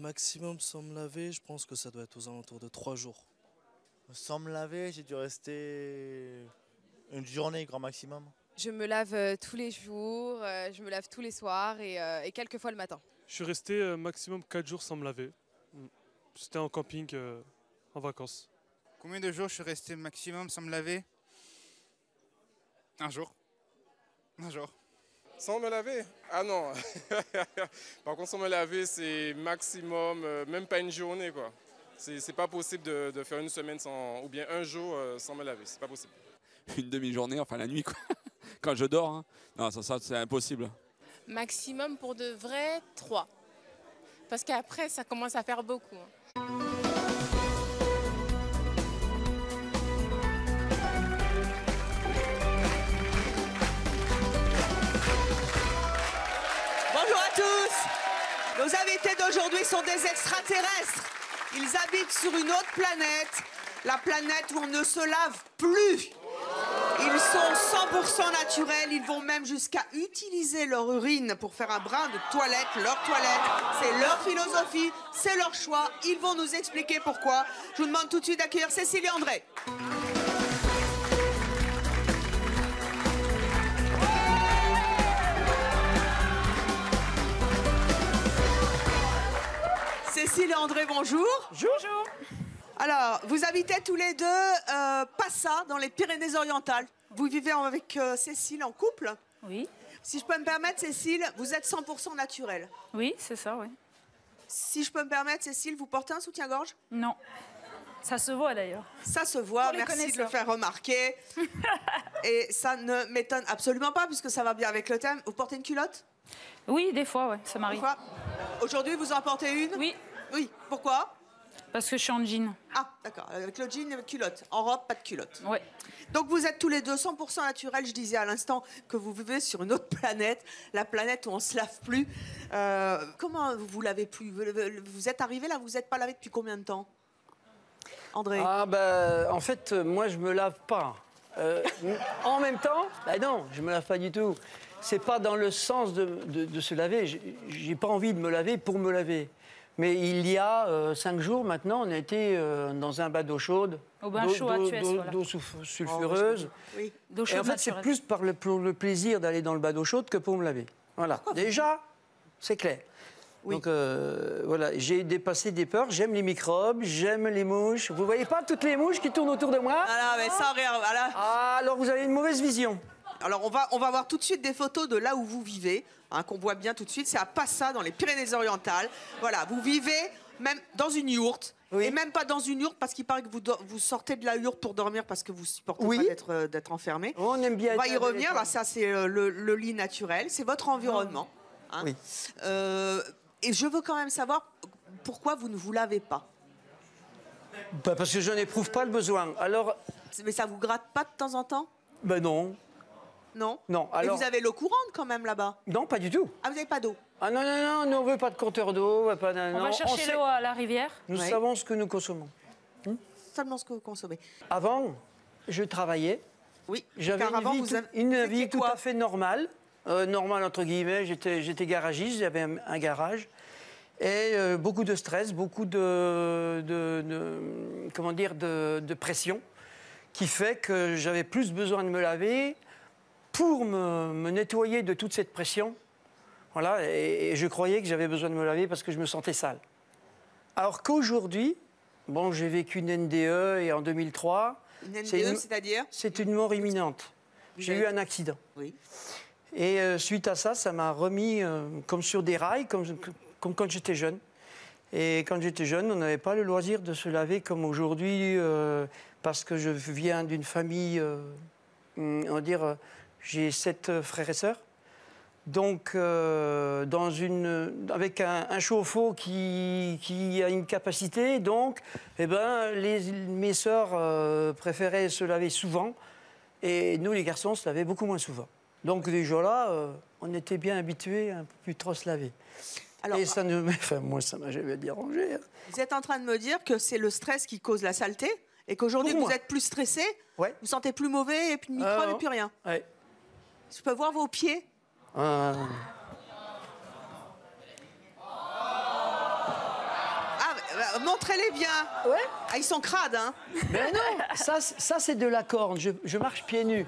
Maximum sans me laver, je pense que ça doit être aux alentours de 3 jours. Sans me laver, j'ai dû rester une journée grand maximum. Je me lave tous les jours, je me lave tous les soirs et quelques fois le matin. Je suis resté maximum 4 jours sans me laver. C'était en camping, en vacances. Combien de jours je suis resté maximum sans me laver? Un jour. Un jour. Sans me laver? Ah non. Par contre, sans me laver, c'est maximum, même pas une journée, quoi. C'est pas possible de faire une semaine sans, ou bien un jour sans me laver. C'est pas possible. Une demi-journée, enfin la nuit, quoi. Quand je dors. Hein. Non, ça c'est impossible. Maximum pour de vrai, 3. Parce qu'après, ça commence à faire beaucoup. Bonjour à tous. Nos invités d'aujourd'hui sont des extraterrestres. Ils habitent sur une autre planète, la planète où on ne se lave plus. Ils sont 100% naturels, ils vont même jusqu'à utiliser leur urine pour faire un brin de toilette, leur toilette. C'est leur philosophie, c'est leur choix. Ils vont nous expliquer pourquoi. Je vous demande tout de suite d'accueillir Cécile et André. Cécile et André, bonjour. Bonjour. Alors, vous habitez tous les deux Passa, dans les Pyrénées-Orientales. Vous vivez avec Cécile en couple? Oui. Si je peux me permettre, Cécile, vous êtes 100% naturel. Oui, c'est ça, oui. Si je peux me permettre, Cécile, vous portez un soutien-gorge? Non. Ça se voit d'ailleurs. Ça se voit, merci de le faire remarquer. Et ça ne m'étonne absolument pas, puisque ça va bien avec le thème. Vous portez une culotte? Oui, des fois, ouais, ça m'arrive. Aujourd'hui, vous en portez une? Oui. Oui, pourquoi? Parce que je suis en jean. Ah, d'accord. Avec le jean, culotte. En robe, pas de culotte. Oui. Donc vous êtes tous les deux 100% naturels. Je disais à l'instant que vous vivez sur une autre planète, la planète où on ne se lave plus. Comment vous lavez plus? Vous êtes arrivé là, vous n'êtes pas lavé depuis combien de temps? André? Ah ben, en fait, moi je me lave pas. En même temps, ben non, je me lave pas du tout. C'est pas dans le sens de se laver. J'ai pas envie de me laver pour me laver. Mais il y a 5 jours maintenant, on a été dans un bain d'eau chaude. Au bain chaud à Thuès, voilà. D'eau sulfureuse. Oui. D'eau chaude Et en fait, c'est plus pour le plaisir d'aller dans le bain d'eau chaude que pour me laver. Voilà. Déjà, c'est clair. Oui. Donc voilà, j'ai dépassé des peurs. J'aime les microbes, j'aime les mouches. Vous voyez pas toutes les mouches qui tournent autour de moi? Ah non, mais ça, regarde, voilà. Ah, alors vous avez une mauvaise vision. Alors on va voir tout de suite des photos de là où vous vivez, hein, qu'on voit bien tout de suite. C'est à Passa, dans les Pyrénées-Orientales. Voilà, vous vivez même dans une yourte. Oui. Et même pas dans une yourte, parce qu'il paraît que vous sortez de la yourte pour dormir parce que vous supportez pas d'être enfermé. On aime bien. On va y revenir. Là, ça c'est le lit naturel, c'est votre environnement. Hein. Oui. Et je veux quand même savoir pourquoi vous ne vous lavez pas. Bah parce que je n'éprouve pas le besoin. Alors. Mais ça vous gratte pas de temps en temps? Ben non. Non. Non. Alors. Et vous avez l'eau courante quand même là-bas? Non, pas du tout. Ah, vous n'avez pas d'eau? Ah non, non, non, nous on veut pas de compteur d'eau. On va chercher l'eau à la rivière. Nous savons ce que nous consommons. Seulement ce que vous consommez. Avant, je travaillais. Oui. J'avais une vie tout à fait normale. Normale entre guillemets. J'étais garagiste, j'avais un garage. Et beaucoup de stress, beaucoup de pression, qui fait que j'avais plus besoin de me laver pour me nettoyer de toute cette pression. Voilà, et je croyais que j'avais besoin de me laver parce que je me sentais sale. Alors qu'aujourd'hui, bon, j'ai vécu une NDE et en 2003... Une NDE, c'est-à-dire? C'est une mort imminente. J'ai eu un accident. Oui. Et suite à ça, ça m'a remis comme sur des rails, comme quand j'étais jeune. Et quand j'étais jeune, on n'avait pas le loisir de se laver comme aujourd'hui, parce que je viens d'une famille, on va dire, j'ai 7 frères et sœurs. Donc, avec un chauffe-eau qui a une capacité, donc, eh ben, mes sœurs préféraient se laver souvent, et nous, les garçons, se lavaient beaucoup moins souvent. Donc, déjà là, on était bien habitués à un peu plus trop se laver. Alors, et ça moi, ça m'a jamais dérangé. Hein. Vous êtes en train de me dire que c'est le stress qui cause la saleté, et qu'aujourd'hui, vous êtes plus stressé, vous vous sentez plus mauvais, et plus de microbes, et plus rien. Ouais. Je peux voir vos pieds? montrez-les bien. Ouais. Ah, ils sont crades, hein. Mais non, ça c'est de la corne. Je marche pieds nus.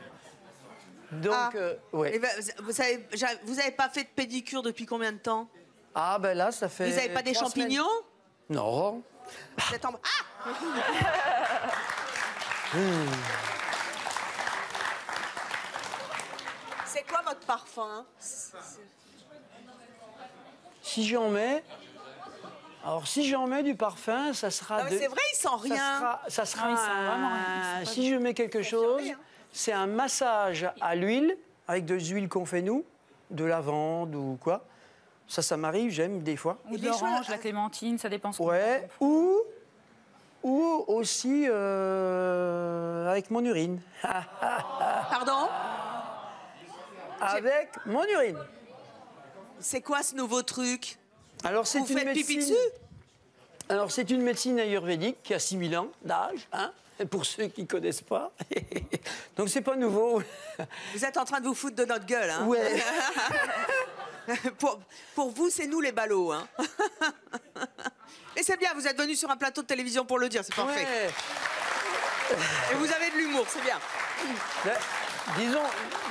Donc, ouais. Et vous avez pas fait de pédicure depuis combien de temps? Ah ben là, ça fait. Vous n'avez pas des 3 champignons? Semaines. Non. Vous êtes en... Ah C'est quoi votre parfum? Si j'en mets. Alors, si j'en mets du parfum, ça sera. Ah, c'est vrai, il sent rien. Ça sera Ah, il sent vraiment rien. si je mets quelque chose, c'est un massage à l'huile, avec des huiles qu'on fait nous, de lavande ou quoi. Ça m'arrive, j'aime des fois. Ou de l'orange, la clémentine, ça dépend. Ouais, ou aussi avec mon urine. Pardon? Avec mon urine. C'est quoi ce nouveau truc? Alors, c'est Vous une faites pipi médecine. dessus? Alors, c'est une médecine ayurvédique qui a 6000 ans d'âge, hein, pour ceux qui ne connaissent pas. Donc, c'est pas nouveau. Vous êtes en train de vous foutre de notre gueule, hein? Ouais. Pour vous, c'est nous les ballots, hein? Et c'est bien, vous êtes venus sur un plateau de télévision pour le dire, c'est parfait. Ouais. Et vous avez de l'humour, c'est bien. Ben,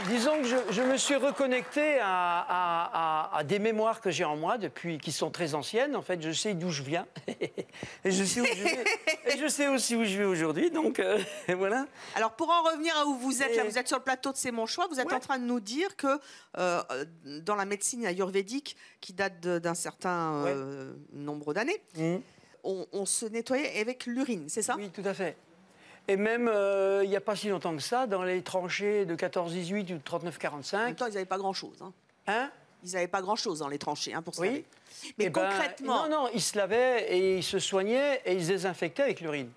disons que je me suis reconnecté à des mémoires que j'ai en moi depuis, qui sont très anciennes. En fait, je sais d'où je viens et je sais où je vais, et je sais aussi où je vais aujourd'hui. Donc voilà. Alors pour en revenir à où vous êtes, là, vous êtes sur le plateau de C'est mon choix. Vous êtes en train de nous dire que dans la médecine ayurvédique, qui date d'un certain nombre d'années, on se nettoyait avec l'urine, c'est ça? Oui, tout à fait. Et même, il n'y a pas si longtemps que ça, dans les tranchées de 14-18 ou de 39-45... En même temps, ils n'avaient pas grand-chose. Hein? Ils n'avaient pas grand-chose dans les tranchées, hein, pour se laver. Oui. Mais concrètement... Non, ils se lavaient et ils se soignaient et ils se désinfectaient avec l'urine.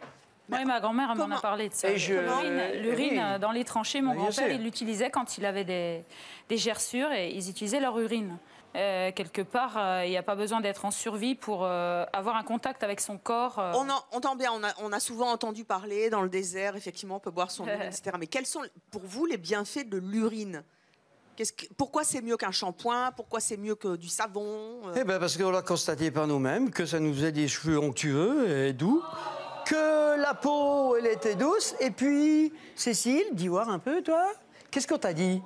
Oui, ma grand-mère m'en a parlé de ça. L'urine dans les tranchées, mon grand-père, il l'utilisait quand il avait des gerçures et ils utilisaient leur urine. Quelque part, il n'y a pas besoin d'être en survie pour avoir un contact avec son corps. On entend bien, on a souvent entendu parler dans le désert, effectivement, on peut boire son urine, etc. Mais quels sont pour vous les bienfaits de l'urine? Pourquoi c'est mieux qu'un shampoing? Pourquoi c'est mieux que du savon? Eh ben parce qu'on l'a constaté par nous-mêmes, que ça nous faisait des cheveux onctueux et doux, que la peau, elle était douce. Et puis, Cécile, dis voir un peu, toi, qu'est-ce qu'on t'a dit?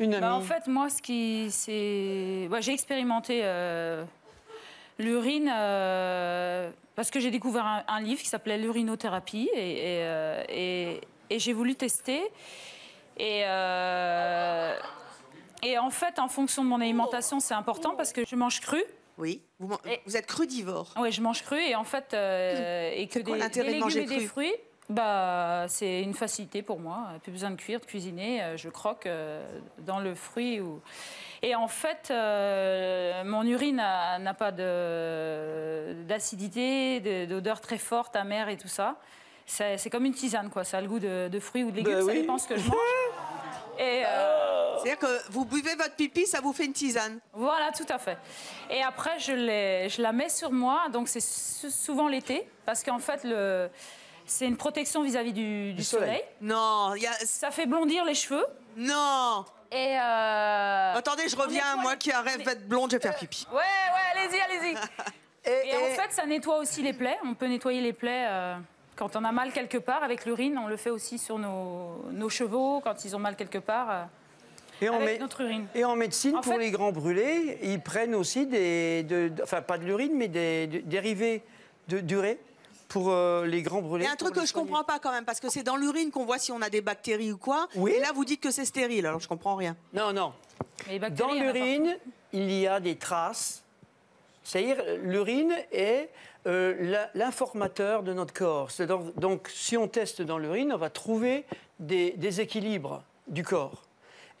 Une amie. En fait, moi, j'ai expérimenté l'urine parce que j'ai découvert un livre qui s'appelait l'urinothérapie et j'ai voulu tester. Et en fait, en fonction de mon alimentation, c'est important parce que je mange cru. Oui, vous êtes crudivore. Oui, je mange cru et en fait, et que des légumes et des fruits. Bah, c'est une facilité pour moi. Plus besoin de cuire, de cuisiner. Je croque dans le fruit. Et en fait, mon urine n'a pas d'acidité, d'odeur très forte, amère et tout ça. C'est comme une tisane, quoi. Ça a le goût de fruits ou de légumes, ça dépend ce que je mange. C'est-à-dire que vous buvez votre pipi, ça vous fait une tisane. Voilà, tout à fait. Et après, je la mets sur moi. Donc, c'est souvent l'été. Parce qu'en fait, c'est une protection vis-à-vis du soleil. Non, ça fait blondir les cheveux. Non. Et attendez, je reviens, moi qui rêve d'être blonde, je vais faire pipi. Ouais, allez-y. et en fait, ça nettoie aussi les plaies. On peut nettoyer les plaies quand on a mal quelque part avec l'urine. On le fait aussi sur nos chevaux quand ils ont mal quelque part. Avec notre urine. Et en médecine, pour les grands brûlés, ils prennent aussi enfin pas de l'urine, mais des dérivés d'urée. Pour les grands brûlés. Il y a un truc que je ne comprends pas quand même, parce que c'est dans l'urine qu'on voit si on a des bactéries ou quoi. Oui. Et là, vous dites que c'est stérile, alors je ne comprends rien. Non. Dans l'urine, il y a des traces. C'est-à-dire, l'urine est l'informateur de notre corps. Donc, si on teste dans l'urine, on va trouver des déséquilibres du corps.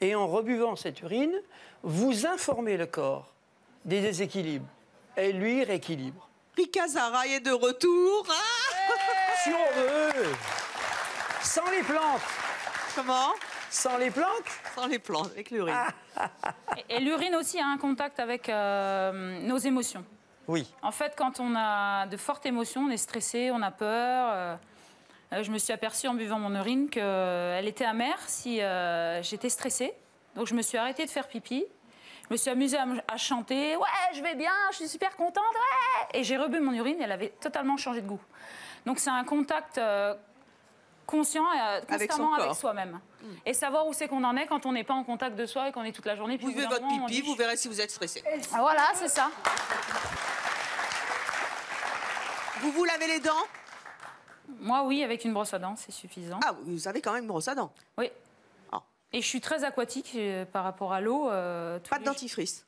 Et en rebuvant cette urine, vous informez le corps des déséquilibres. Et lui rééquilibre. Rika Zara est de retour. Si on veut. Sans les plantes. Comment? Sans les plantes? Sans les plantes, avec l'urine. Et l'urine aussi a un contact avec nos émotions. Oui. En fait, quand on a de fortes émotions, on est stressé, on a peur. Je me suis aperçue en buvant mon urine qu'elle était amère si j'étais stressée. Donc je me suis arrêtée de faire pipi. Je me suis amusée à chanter. Ouais, je vais bien, je suis super contente. Ouais. Et j'ai rebu mon urine et elle avait totalement changé de goût. Donc c'est un contact conscient constamment avec soi-même. Et savoir où c'est qu'on en est quand on n'est pas en contact de soi et qu'on est toute la journée. Vous buvez votre pipi, vous verrez si vous êtes stressé. Ah, voilà, c'est ça. Vous vous lavez les dents? Moi, oui, avec une brosse à dents, c'est suffisant. Ah, vous avez quand même une brosse à dents? Oui. Ah. Et je suis très aquatique par rapport à l'eau. Pas de dentifrice?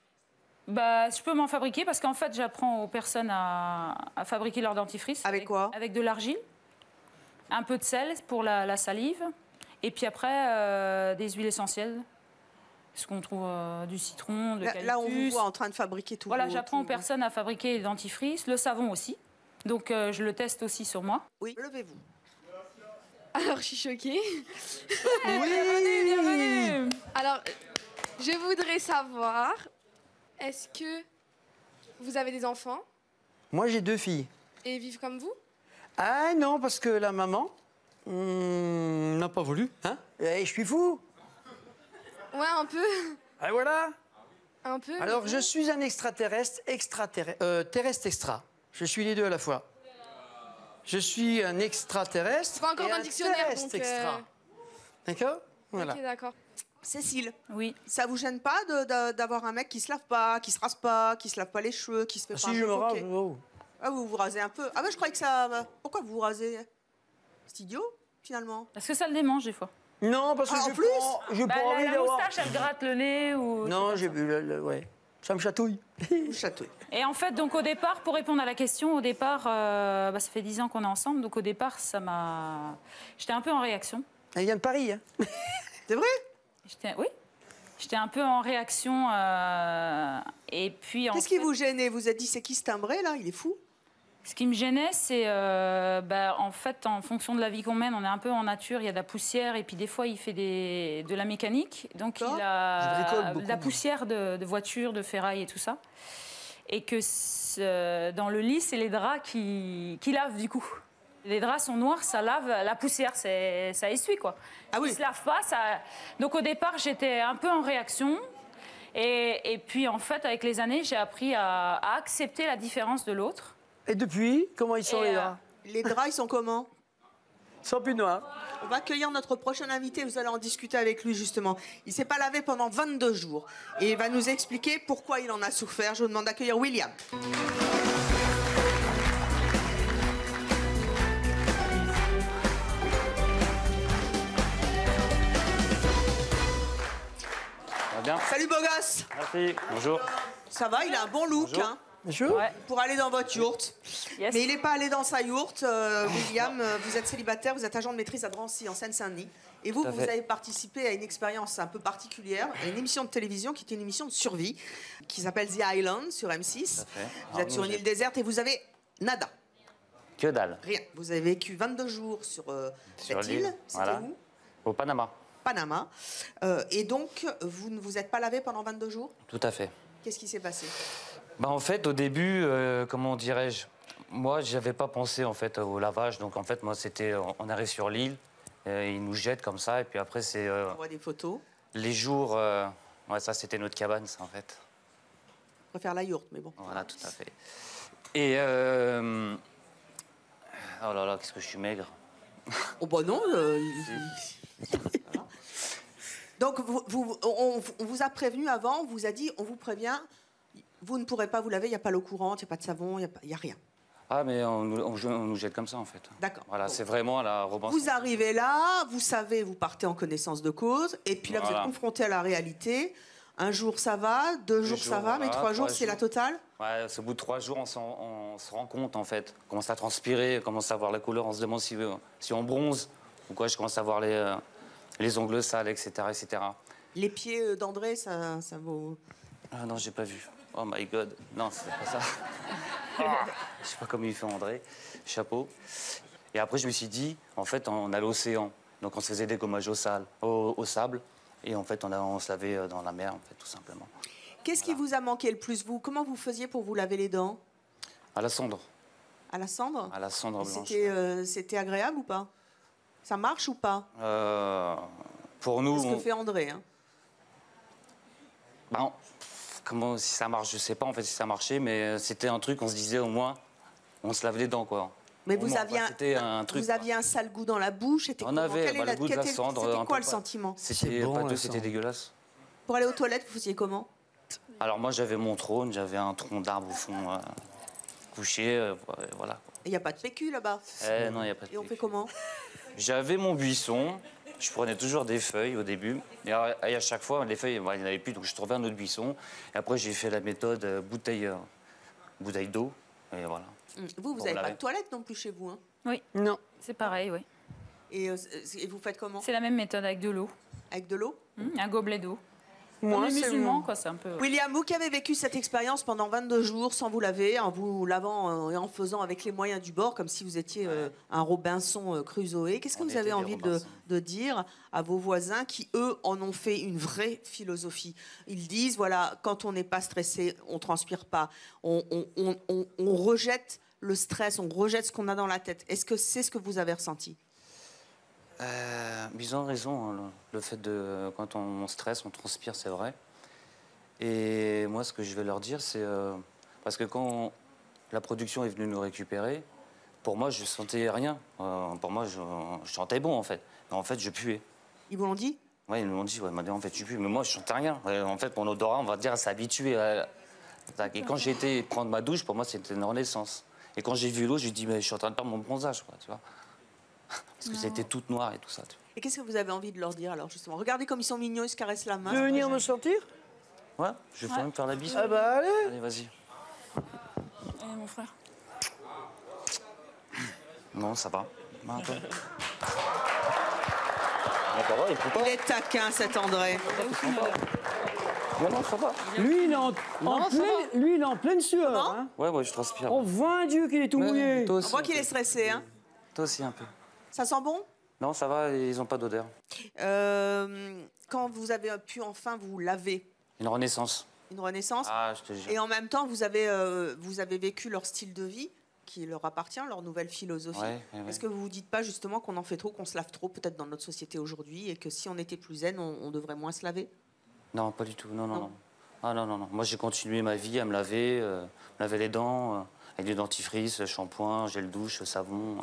Bah, je peux m'en fabriquer parce qu'en fait, j'apprends aux personnes à fabriquer leur dentifrice. Avec quoi? Avec de l'argile, un peu de sel pour la salive, et puis après, des huiles essentielles. Parce qu'on trouve du citron, de l'eucalyptus. Là, on vous voit en train de fabriquer tout. Voilà, j'apprends aux personnes à fabriquer les dentifrices, le savon aussi. Donc, je le teste aussi sur moi. Oui, levez-vous. Alors, je suis choquée. Oui, bienvenue. Alors, je voudrais savoir, est-ce que vous avez des enfants? Moi, j'ai 2 filles. Et ils vivent comme vous? Ah non, parce que la maman n'a pas voulu. Hein? Et je suis fou. Ouais, un peu. Ah voilà. Un peu. Alors, je suis un extraterrestre, terrestre extra. Je suis les deux à la fois. Je suis un extraterrestre. Pas encore et dans le dictionnaire, terrestre donc. extra. D'accord? Voilà. Ok, d'accord. Cécile, oui. Ça vous gêne pas d'avoir un mec qui se lave pas, qui se rase pas, qui se lave pas les cheveux, qui se fait pas Si un je peu me rase, coquet? oh. Ah, vous vous rasez un peu. Ah, bah, je croyais que ça. Pourquoi vous vous rasez? C'est idiot, finalement. Parce que ça le démange des fois. Non, parce que en j'ai plus pas envie la d'avoir... moustache, elle gratte le nez ou... Non, j'ai bu ouais. Ça me chatouille. Chatouille. Et en fait, donc au départ, pour répondre à la question, au départ, ça fait 10 ans qu'on est ensemble, donc au départ, ça m'a... J'étais un peu en réaction. Elle vient de Paris, hein? C'est vrai? Oui. J'étais un peu en réaction, et puis... Qu'est-ce qui vous gênait? Vous avez dit, c'est qui ce timbré, là? Il est fou. Ce qui me gênait, c'est, en fait, en fonction de la vie qu'on mène, on est un peu en nature, il y a de la poussière, et puis des fois, il fait de la mécanique, donc il a de la poussière de voitures, de ferraille et tout ça. Et que dans le lit, c'est les draps qui lavent, du coup. Les draps sont noirs, ça lave la poussière, ça essuie, quoi. Ah oui. Ils se lavent pas, ça... Donc au départ, j'étais un peu en réaction. Et puis, en fait, avec les années, j'ai appris à accepter la différence de l'autre. Et depuis, comment ils sont les draps? Les draps, ils sont comment? Ils sont plus noirs. On va accueillir notre prochain invité, vous allez en discuter avec lui justement. Il ne s'est pas lavé pendant 22 jours et il va nous expliquer pourquoi il en a souffert. Je vous demande d'accueillir William. Ça va bien? Salut beau gosse. Merci, bonjour. Ça va, il a un bon look. Bonjour. Hein, Ouais. pour aller dans votre yourte. Yes. Mais il n'est pas allé dans sa yourte. William, vous êtes célibataire, vous êtes agent de maîtrise à Drancy, en Seine-Saint-Denis. Et vous, Tout à vous fait. avez participé à une expérience un peu particulière, à une émission de télévision qui était une émission de survie, qui s'appelle The Island sur M6. Vous êtes sur une île déserte et vous avez nada. Que dalle. Rien. Vous avez vécu 22 jours sur Sur cette île. l'île, C'était voilà. où? Au Panama. Panama. Et donc, vous ne vous êtes pas lavé pendant 22 jours? Tout à fait. Qu'est-ce qui s'est passé? Bah, en fait, au début, comment dirais-je, moi, j'avais pas pensé en fait au lavage. Donc en fait, moi, c'était, on arrive sur l'île, ils nous jettent comme ça, et puis après, c'est On voit des photos. les jours. Ouais, ça, c'était notre cabane, ça, en fait. On préfère la yourte, mais bon. Voilà, tout à fait. Et oh là là, qu'est-ce que je suis maigre. Oh bah non. Donc, on vous a prévenu avant, on vous a dit, on vous prévient, vous ne pourrez pas vous laver, il n'y a pas l'eau courante, il n'y a pas de savon, il n'y a rien. Ah, mais on nous jette comme ça, en fait. D'accord. Voilà, c'est vraiment la Robinson. Vous arrivez là, vous savez, vous partez en connaissance de cause, et puis là, vous Voilà. êtes confronté à la réalité. Un jour, ça va, deux jours, ça va, mais voilà, 3 jours, c'est la totale. Ouais, au bout de 3 jours, on se rend compte, en fait. On commence à transpirer, on commence à voir la couleur, on se demande si on bronze ou quoi. Je commence à voir les ongles sales, etc., etc. Les pieds d'André, ça vaut... Ah non, j'ai pas vu. Oh my God. Non, c'est pas ça. Ah, je sais pas comment il fait André. Chapeau. Et après, je me suis dit, en fait, on a l'océan. Donc, on se faisait des gommages au sable. Et en fait, on se lavait dans la mer, en fait, tout simplement. Qu'est-ce qui vous a manqué le plus, vous? Comment vous faisiez pour vous laver les dents? À la cendre. À la cendre? À la cendre blanche. C'était agréable ou pas? Ça marche ou pas? Pour nous... C'est ce que fait André, hein. Ben, comment, si ça marche, je sais pas en fait si ça marchait, mais c'était un truc, on se disait au moins, on se lave les dents, quoi. Mais vous aviez, truc, un sale goût dans la bouche. On avait le goût de la cendre. C'était quoi le sentiment? C'était pâteux, c'était dégueulasse. Pour aller aux toilettes, vous faisiez comment? Alors moi, j'avais mon trône, j'avais un tronc d'arbre au fond, couché, voilà. Il n'y a pas de PQ là-bas? Non, il n'y a pas de PQ. Et on fait comment? J'avais mon buisson, je prenais toujours des feuilles au début. Et à chaque fois, les feuilles, il n'y en avait plus, donc je trouvais un autre buisson. Et après, j'ai fait la méthode bouteille d'eau, et voilà. Vous n'avez pas de toilette non plus chez vous, hein? Oui. Non. C'est pareil, oui. Et vous faites comment? C'est la même méthode avec de l'eau. Avec de l'eau? Un gobelet d'eau. Moi, les musulmans, quoi, c'est un peu... William, vous qui avez vécu cette expérience pendant 22 jours sans vous laver, en vous lavant et en faisant avec les moyens du bord, comme si vous étiez un Robinson Crusoe, qu'est-ce que vous avez envie de dire à vos voisins qui, eux, en ont fait une vraie philosophie? Ils disent, voilà, quand on n'est pas stressé, on ne transpire pas, on rejette le stress, on rejette ce qu'on a dans la tête. Est-ce que c'est ce que vous avez ressenti? Ils ont raison. Hein, le fait de quand on stresse, on transpire, c'est vrai. Et moi, ce que je vais leur dire, c'est parce que quand la production est venue nous récupérer, pour moi, je sentais rien. Pour moi, je sentais bon en fait. Mais en fait, je puais. Ils vous l'ont dit? Oui, ils me l'ont dit. Ouais, ils m'ont dit en fait, tu pues. Mais moi, je sentais rien. En fait, mon odorat, on va dire, s'est habitué. Et quand j'ai été prendre ma douche, pour moi, c'était une renaissance. Et quand j'ai vu l'eau, j'ai dit, mais je suis en train de perdre mon bronzage, quoi, tu vois. Parce que c'était toute noire et tout ça. Tu vois. Et qu'est-ce que vous avez envie de leur dire alors justement? Regardez comme ils sont mignons, ils se caressent la main. Tu veux venir me sentir? Ouais, je vais quand même faire la bise. Ah bah allez. Allez, vas-y. Allez, mon frère. Non, ça va. Un peu. Il est taquin, cet André. Non, ça va. Lui, il est en pleine sueur. Hein. Ouais, je transpire. On voit un Dieu qu'il est tout mouillé. On voit qu'il est stressé. Hein. Toi aussi, un peu. Ça sent bon? Non, ça va, ils n'ont pas d'odeur. Quand vous avez pu enfin vous laver? Une renaissance. Une renaissance? Ah, je te jure. Et en même temps, vous avez vécu leur style de vie qui leur appartient, leur nouvelle philosophie. Ouais. Est-ce que vous vous dites pas justement qu'on en fait trop, qu'on se lave trop peut-être dans notre société aujourd'hui et que si on était plus zen, on devrait moins se laver? Non, pas du tout. Non. Ah non. Moi, j'ai continué ma vie à me laver les dents avec du dentifrice, shampoing, gel douche, savon.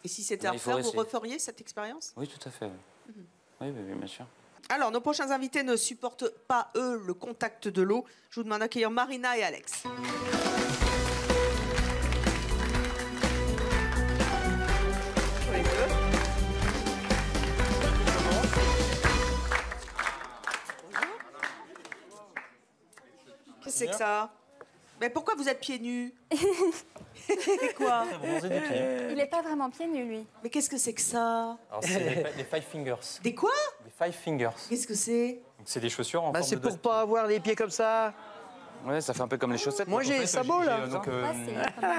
Et si c'était à refaire, vous referiez cette expérience? Oui, tout à fait. Oui, bien sûr. Alors, nos prochains invités ne supportent pas, eux, le contact de l'eau. Je vous demande d'accueillir Marina et Alex. Qu'est-ce que c'est que ça? Mais pourquoi vous êtes pieds nus? Quoi? Il n'est pas vraiment pieds nus, lui. Mais qu'est-ce que c'est que ça? Alors, c'est les Five Fingers. Des quoi? Des Five Fingers. Qu'est-ce que c'est? C'est des chaussures en forme de... C'est pour pas avoir les pieds comme ça. Ouais, ça fait un peu comme les chaussettes. Moi, j'ai les sabots, là.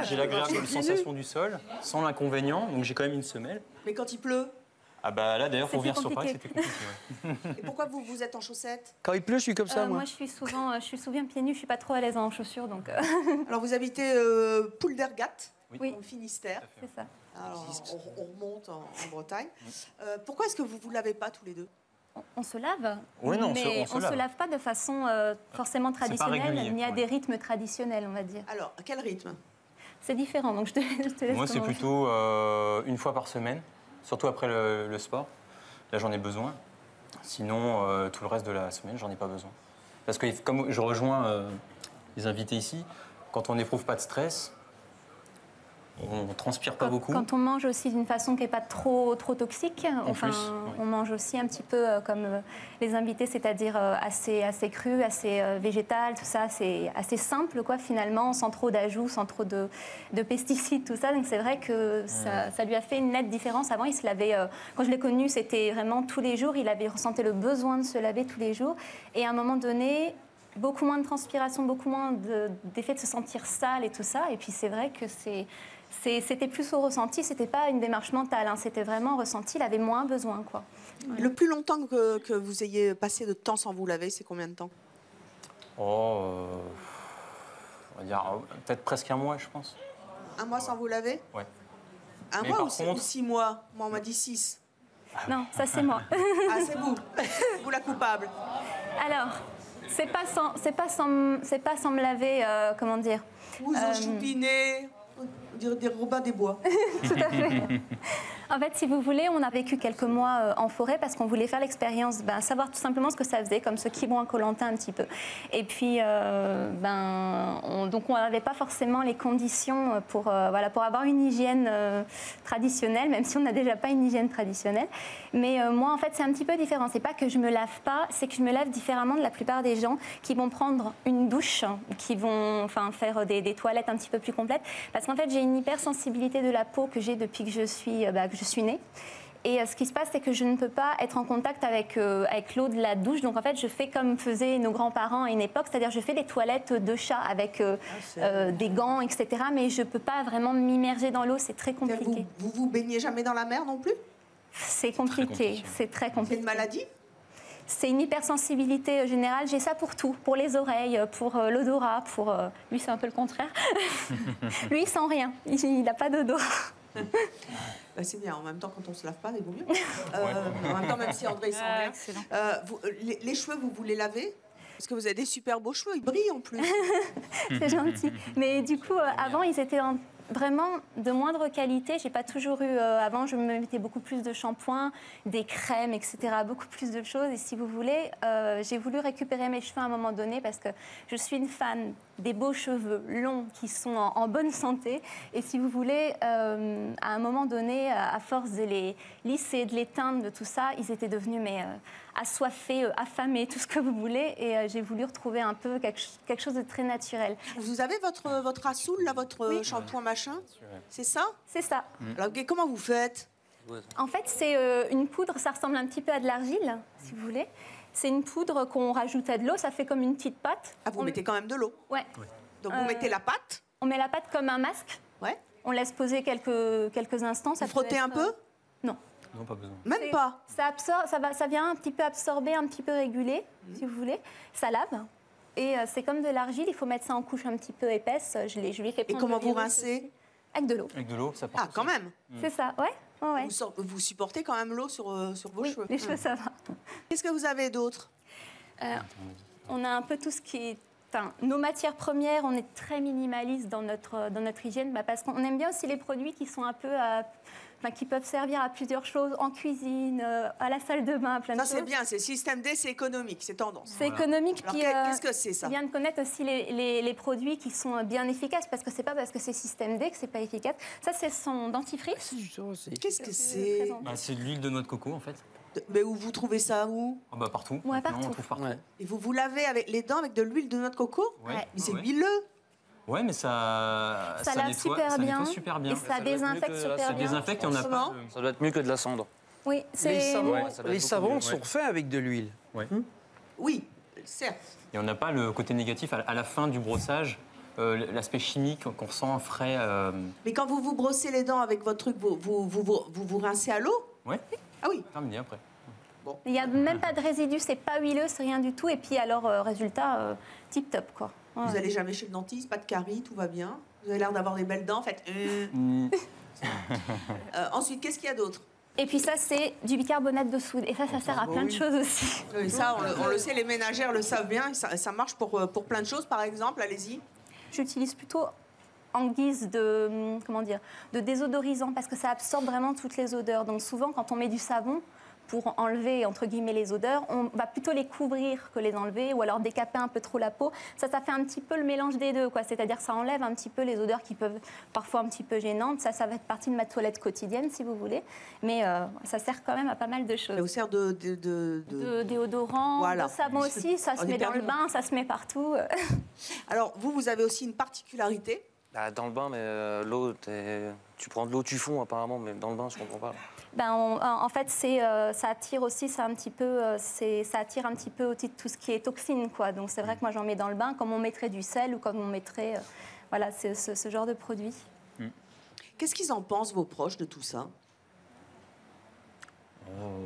J'ai l'agréable sensation du sol, sans l'inconvénient, donc j'ai quand même une semelle. Mais quand il pleut? Ah bah là, d'ailleurs, pour venir sur Paris, c'était compliqué. Ouais. Et pourquoi vous êtes en chaussettes? Quand il pleut, je suis comme ça, moi. Moi, je suis souvent pieds nus, je suis pas trop à l'aise en chaussures, donc... Alors, vous habitez Pouldergat, oui. au Finistère. C'est ça. Alors, on remonte en Bretagne. Pourquoi est-ce que vous ne lavez pas tous les deux? On se lave, oui, non, mais on se lave pas de façon forcément traditionnelle, ni à des rythmes traditionnels, on va dire. Alors, à quel rythme? C'est différent, donc je te laisse. Moi, c'est plutôt une fois par semaine, surtout après le sport. Là, j'en ai besoin. Sinon, tout le reste de la semaine, j'en ai pas besoin. Parce que comme je rejoins les invités ici, quand on n'éprouve pas de stress, on ne transpire pas beaucoup. Quand on mange aussi d'une façon qui n'est pas trop toxique, on mange aussi un petit peu comme les invités, c'est-à-dire assez cru, assez végétal, tout ça, c'est assez simple quoi finalement, sans trop d'ajouts, sans trop de pesticides, tout ça. Donc c'est vrai que ça lui a fait une nette différence. Avant, il se lavait, quand je l'ai connu, c'était vraiment tous les jours, il avait ressenti le besoin de se laver tous les jours. Et à un moment donné, beaucoup moins de transpiration, beaucoup moins d'effet de se sentir sale et tout ça. Et puis c'est vrai que c'était plus au ressenti, c'était pas une démarche mentale, hein, c'était vraiment ressenti, il avait moins besoin, quoi. Le plus longtemps que vous ayez passé de temps sans vous laver, c'est combien de temps? On va dire peut-être presque un mois, je pense. Un mois sans vous laver? Ouais. Un mois ou 6 mois? Moi, on m'a dit 6. Non, ça c'est moi. Ah, c'est vous. Vous la coupable. Alors, C'est pas sans me laver, comment dire. Vous en choupinez, on dirait des Robins des Bois. Tout à fait. En fait, si vous voulez, on a vécu quelques mois en forêt parce qu'on voulait faire l'expérience, savoir tout simplement ce que ça faisait, comme ceux qui vont à Koh-Lanta un petit peu. Et puis, donc on n'avait pas forcément les conditions pour avoir une hygiène traditionnelle, même si on n'a déjà pas une hygiène traditionnelle. Mais moi, en fait, c'est un petit peu différent. C'est pas que je me lave pas, c'est que je me lave différemment de la plupart des gens qui vont prendre une douche, qui vont faire des toilettes un petit peu plus complètes. Parce qu'en fait, j'ai une hypersensibilité de la peau que j'ai depuis que je suis née. Et ce qui se passe, c'est que je ne peux pas être en contact avec l'eau de la douche. Donc, en fait, je fais comme faisaient nos grands-parents à une époque, c'est-à-dire je fais des toilettes de chat avec des gants, etc. Mais je ne peux pas vraiment m'immerger dans l'eau, c'est très compliqué. Vous baignez jamais dans la mer non plus? C'est compliqué, c'est très compliqué. C'est une maladie? C'est une hypersensibilité générale. J'ai ça pour tout, pour les oreilles, pour l'odorat, pour... Lui, c'est un peu le contraire. Lui, il sent rien. Il n'a pas d'odorat. C'est bien, en même temps, quand on se lave pas, il vaut mieux. En même temps, même si André sent rien. Les cheveux, vous les lavez? Parce que vous avez des super beaux cheveux, ils brillent en plus. C'est gentil. Mais du coup, avant, ils étaient vraiment de moindre qualité. J'ai pas toujours eu... avant, je me mettais beaucoup plus de shampoing, des crèmes, etc. Beaucoup plus de choses. Et si vous voulez, j'ai voulu récupérer mes cheveux à un moment donné parce que je suis une fan des beaux cheveux longs qui sont en bonne santé. Et si vous voulez, à un moment donné, à force de les lisser, de les teindre, de tout ça, ils étaient devenus assoiffés, affamés, tout ce que vous voulez. Et j'ai voulu retrouver un peu quelque chose de très naturel. Vous avez votre assoul, là, votre shampoing machin? C'est ça? C'est ça. Alors, comment vous faites? En fait, c'est une poudre, ça ressemble un petit peu à de l'argile, si vous voulez. C'est une poudre qu'on rajoute à de l'eau, ça fait comme une petite pâte. Ah, vous mettez quand même de l'eau? Ouais. Donc vous mettez la pâte? On met la pâte comme un masque. Ouais. On laisse poser quelques instants. Vous frottez un peu? Non. Non, pas besoin. Même pas? Ça vient un petit peu absorber, un petit peu réguler, si vous voulez. Ça lave. Et c'est comme de l'argile, il faut mettre ça en couche un petit peu épaisse. Je lui ai fait prendre. Et comment vous rincez? Avec de l'eau. Avec de l'eau, ça part. Ah, quand même. C'est ça, ouais. Ouais. Vous supportez quand même l'eau sur vos cheveux? Les cheveux, ça va. Qu'est-ce que vous avez d'autre? On a un peu tout ce qui est... nos matières premières, on est très minimaliste dans notre hygiène, parce qu'on aime bien aussi les produits qui sont un peu... qui peuvent servir à plusieurs choses, en cuisine, à la salle de bain, plein de choses. Ça, c'est bien, c'est système D, c'est économique, c'est tendance. C'est économique. Alors, qu'est-ce que c'est, ça? Je viens de connaître aussi les produits qui sont bien efficaces, parce que c'est pas parce que c'est système D que c'est pas efficace. Ça, c'est son dentifrice. Qu'est-ce que c'est? C'est de l'huile de noix de coco, en fait. Mais où vous trouvez ça, où? Partout. Ouais, partout. On trouve partout. Et vous lavez avec les dents avec de l'huile de noix de coco? Ouais. Mais c'est huileux. Ouais, mais ça lave nettoie, super bien. nettoie super bien. Et ça désinfecte super bien. Ça désinfecte, il n'y en a pas. Ça doit être mieux que de la cendre. Oui, Les savons sont faits avec de l'huile. Oui, certes. Et on n'a pas le côté négatif à la fin du brossage, l'aspect chimique qu'on ressent frais. Mais quand vous brossez les dents avec votre truc, vous rincez à l'eau? Ouais. Ah oui. Terminé après. Bon. Il n'y a même pas de résidus, c'est pas huileux, c'est rien du tout. Et puis alors, résultat, tip top, quoi. Ouais. Vous allez jamais chez le dentiste, pas de caries, tout va bien. Vous avez l'air d'avoir des belles dents, en fait. Ensuite, qu'est-ce qu'il y a d'autre? Et puis ça, c'est du bicarbonate de soude. Et ça sert à plein de choses aussi. Oui, ça, on le sait, les ménagères le savent bien. Ça marche pour plein de choses, par exemple. Allez-y. J'utilise plutôt en guise de, de désodorisant, parce que ça absorbe vraiment toutes les odeurs. Donc souvent, quand on met du savon, pour enlever, entre guillemets, les odeurs, on va plutôt les couvrir que les enlever, ou alors décaper un peu trop la peau. Ça fait un petit peu le mélange des deux, quoi. C'est-à-dire que ça enlève un petit peu les odeurs qui peuvent parfois un petit peu gênantes. Ça va être partie de ma toilette quotidienne, si vous voulez. Mais ça sert quand même à pas mal de choses. Ça vous sert de déodorant, voilà. De savon aussi. Ça se met dans le bain, ça se met partout. Alors, vous avez aussi une particularité. Dans le bain, mais l'eau, tu prends de l'eau, tu fonds apparemment, mais dans le bain, je comprends pas. En fait, ça attire aussi, ça attire un petit peu aussi tout ce qui est toxine, quoi. Donc c'est vrai que moi j'en mets dans le bain, comme on mettrait du sel ou comme on mettrait, voilà, c'est ce genre de produit. Qu'est-ce qu'ils en pensent, vos proches, de tout ça?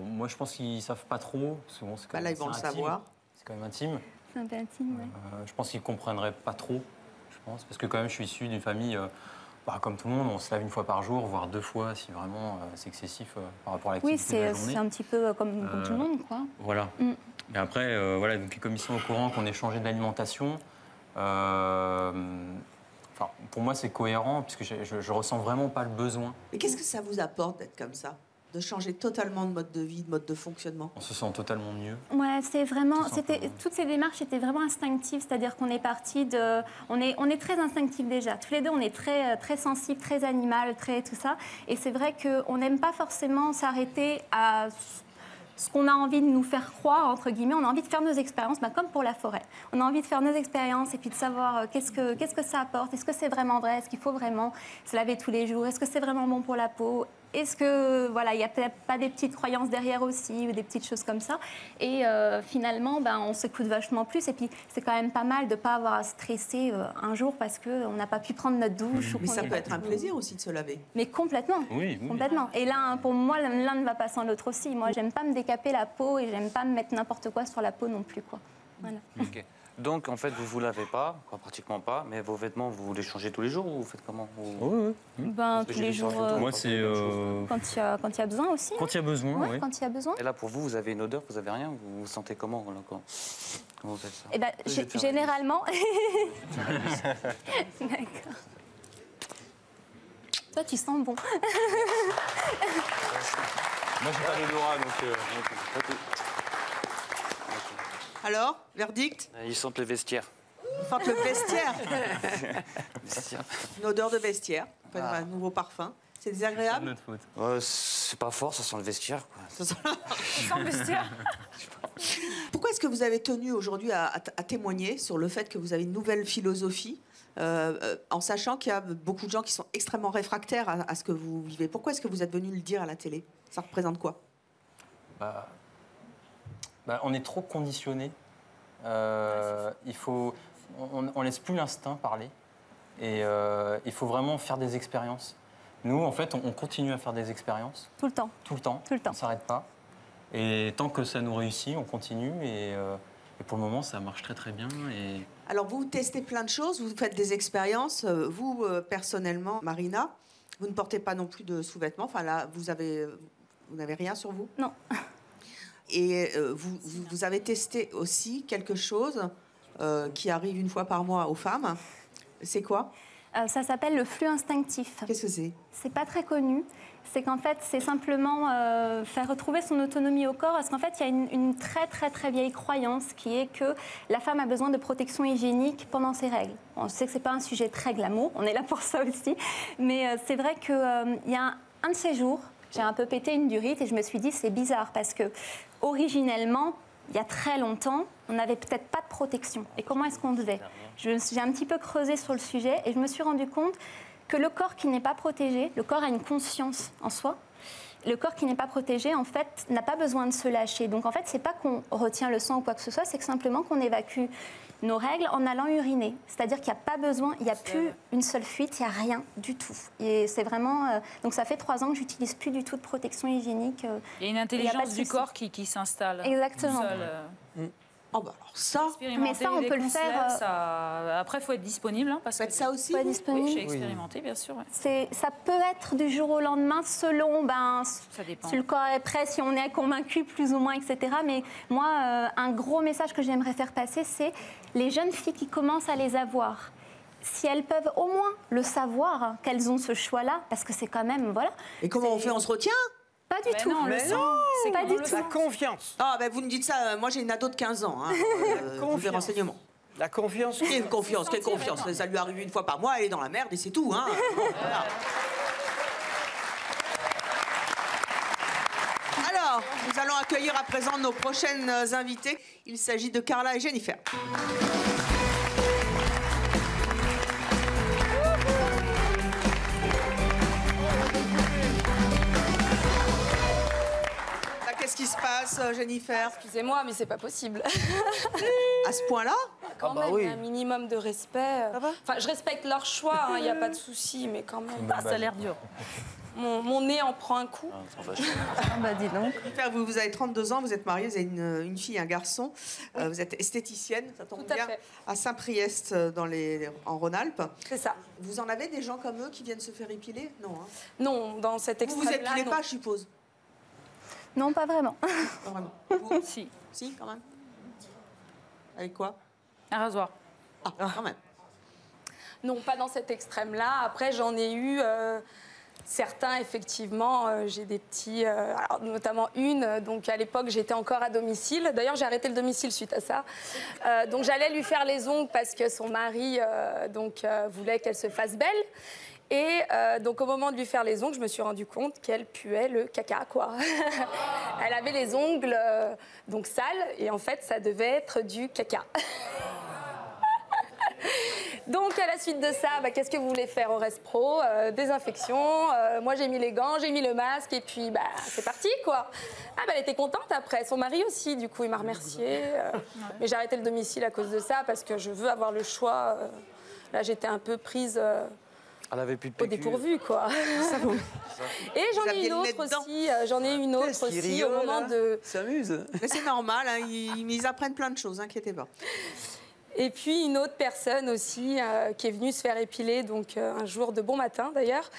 Moi, je pense qu'ils savent pas trop. Souvent, c'est quand même là, ils vont le savoir. C'est quand même intime. C'est un peu intime, ouais. Je pense qu'ils comprendraient pas trop. Parce que quand même, je suis issu d'une famille, comme tout le monde, on se lave une fois par jour, voire 2 fois, si vraiment c'est excessif par rapport à l'activité de la journée. Oui, c'est un petit peu comme tout le monde, quoi. Voilà. Et après, voilà, donc les commissions au courant qu'on ait changé de l'alimentation. Enfin, pour moi, c'est cohérent, puisque je ressens vraiment pas le besoin. Mais qu'est-ce que ça vous apporte d'être comme ça? De changer totalement de mode de vie, de mode de fonctionnement? On se sent totalement mieux. Ouais, c'est vraiment, toutes ces démarches étaient vraiment instinctives, c'est-à-dire qu'on est parti de, on est très instinctifs déjà. Tous les deux, on est très sensibles, très animal, très tout ça. Et c'est vrai qu'on n'aime pas forcément s'arrêter à ce qu'on a envie de nous faire croire, entre guillemets. On a envie de faire nos expériences, comme pour la forêt. On a envie de faire nos expériences et puis de savoir qu'est-ce que ça apporte. Est-ce que c'est vraiment vrai? Est-ce qu'il faut vraiment se laver tous les jours? Est-ce que c'est vraiment bon pour la peau? Est-ce que, voilà, il n'y a peut-être pas des petites croyances derrière aussi ou des petites choses comme ça? Et finalement, on s'écoute vachement plus. Et puis, c'est quand même pas mal de ne pas avoir à stresser un jour parce qu'on n'a pas pu prendre notre douche. Mais ça peut être un plaisir aussi de se laver. Mais complètement. Oui. Complètement. Et là, pour moi, l'un ne va pas sans l'autre aussi. Moi, j'aime pas me décaper la peau et j'aime pas me mettre n'importe quoi sur la peau non plus, quoi. Voilà. Ok. Donc, en fait, vous ne vous lavez pas, pratiquement pas, mais vos vêtements, vous les changez tous les jours ou vous faites comment? Oui. Tous les jours. Moi, c'est. Quand il y a besoin aussi. Quand il y a besoin, oui. Quand il y a besoin. Et là, pour vous, vous avez une odeur, vous avez rien? Vous vous sentez comment là, quand vous faites ça? Eh ben, généralement. D'accord. Toi, tu sens bon. Moi, j'ai pas d'odorat, donc. Alors, verdict? Ils sentent le vestiaire. Ils sentent le vestiaire. Une odeur de vestiaire, un nouveau parfum. C'est désagréable? C'est notre faute. C'est pas fort, ça sent le vestiaire, quoi. Ça sent le vestiaire. Pourquoi est-ce que vous avez tenu aujourd'hui à témoigner sur le fait que vous avez une nouvelle philosophie, en sachant qu'il y a beaucoup de gens qui sont extrêmement réfractaires à ce que vous vivez? Pourquoi est-ce que vous êtes venu le dire à la télé? Ça représente quoi? On est trop conditionné. On laisse plus l'instinct parler. Et il faut vraiment faire des expériences. Nous, en fait, on continue à faire des expériences. Tout le temps. Tout le temps. Tout le temps. On ne s'arrête pas. Et tant que ça nous réussit, on continue. Et pour le moment, ça marche très très bien. Et... Alors, vous testez plein de choses, vous faites des expériences. Vous, personnellement, Marina, vous ne portez pas non plus de sous-vêtements. Enfin, là, vous n'avez rien sur vous? Non. Et vous avez testé aussi quelque chose qui arrive une fois par mois aux femmes. C'est quoi? Ça s'appelle le flux instinctif. Qu'est-ce que c'est? C'est pas très connu. C'est qu'en fait, c'est simplement faire retrouver son autonomie au corps. Parce qu'en fait, il y a une très très très vieille croyance qui est que la femme a besoin de protection hygiénique pendant ses règles. On sait que c'est pas un sujet très glamour, on est là pour ça aussi. Mais c'est vrai qu'il y a un de ces jours, j'ai un peu pété une durite et je me suis dit c'est bizarre parce que originellement, il y a très longtemps, on n'avait peut-être pas de protection. Et comment est-ce qu'on devait? J'ai un petit peu creusé sur le sujet et je me suis rendu compte que le corps qui n'est pas protégé, le corps a une conscience en soi. Le corps qui n'est pas protégé, en fait, n'a pas besoin de se lâcher. Donc, en fait, c'est pas qu'on retient le sang ou quoi que ce soit, c'est que simplement qu'on évacue nos règles en allant uriner. C'est-à-dire qu'il n'y a pas besoin, il n'y a plus une seule fuite, il n'y a rien du tout. Et c'est vraiment... donc, ça fait 3 ans que je n'utilise plus du tout de protection hygiénique. Il y a une intelligence du corps qui s'installe. Exactement. Oh bah alors ça, mais ça on peut le faire. Après, il faut être disponible. Parce que ça aussi. Faut être disponible. Oui, j'ai expérimenté, bien sûr. Ouais. Ça peut être du jour au lendemain selon ça dépend. Si le corps est prêt, si on est convaincu plus ou moins, etc. Mais moi, un gros message que j'aimerais faire passer, c'est les jeunes filles qui commencent à les avoir. Si elles peuvent au moins le savoir qu'elles ont ce choix-là, parce que c'est quand même voilà. Et comment on fait? On se retient? Pas du tout. C'est pas du tout. La confiance. Ah, ben vous me dites ça, moi j'ai une ado de 15 ans. Hein, des renseignements. La confiance. Quelle confiance, quelle confiance. Ça lui arrive une fois par mois, elle est dans la merde et c'est tout. Hein. Voilà. Alors, nous allons accueillir à présent nos prochaines invitées. Il s'agit de Carla et Jennifer. Qu'est-ce qui se passe, Jennifer? Excusez-moi, mais c'est pas possible. À ce point-là? Quand même, il y a un minimum de respect. Enfin, je respecte leur choix, il n'y a pas de souci, mais quand même. Ça a l'air dur. Mon nez en prend un coup. Bah dis donc. Jennifer, vous avez 32 ans, vous êtes mariée, vous avez une fille et un garçon. Vous êtes esthéticienne, ça tombe bien, à Saint-Priest, en Rhône-Alpes. C'est ça. Vous en avez des gens comme eux qui viennent se faire épiler? Non. Hein. Non, dans cet extrême-là, vous épilez pas, je suppose? Non, pas vraiment. Pas vraiment. Vous? Si. Si, quand même. Avec quoi? Un rasoir. Ah, quand même. Non, pas dans cet extrême-là. Après, j'en ai eu certains, effectivement. J'ai des petits, alors, notamment une. Donc, à l'époque, j'étais encore à domicile. D'ailleurs, j'ai arrêté le domicile suite à ça. Donc, j'allais lui faire les ongles parce que son mari voulait qu'elle se fasse belle. Et donc, au moment de lui faire les ongles, je me suis rendu compte qu'elle puait le caca, quoi. Elle avait les ongles donc sales. Et en fait, ça devait être du caca. Donc, à la suite de ça, qu'est-ce que vous voulez faire au Respro? Désinfection. Moi, j'ai mis les gants, j'ai mis le masque, et puis, c'est parti, quoi. Ah, elle était contente après. Son mari aussi, du coup, il m'a remercié. Mais j'ai arrêté le domicile à cause de ça, parce que je veux avoir le choix. Là, j'étais un peu prise Elle avait plus de au PQ. dépourvu, quoi. Et j'en ai une autre aussi. J'en ai une autre aussi au moment de... S'amuse. Mais c'est normal, hein, ils apprennent plein de choses, inquiétez pas. Et puis une autre personne aussi qui est venue se faire épiler donc un jour de bon matin d'ailleurs.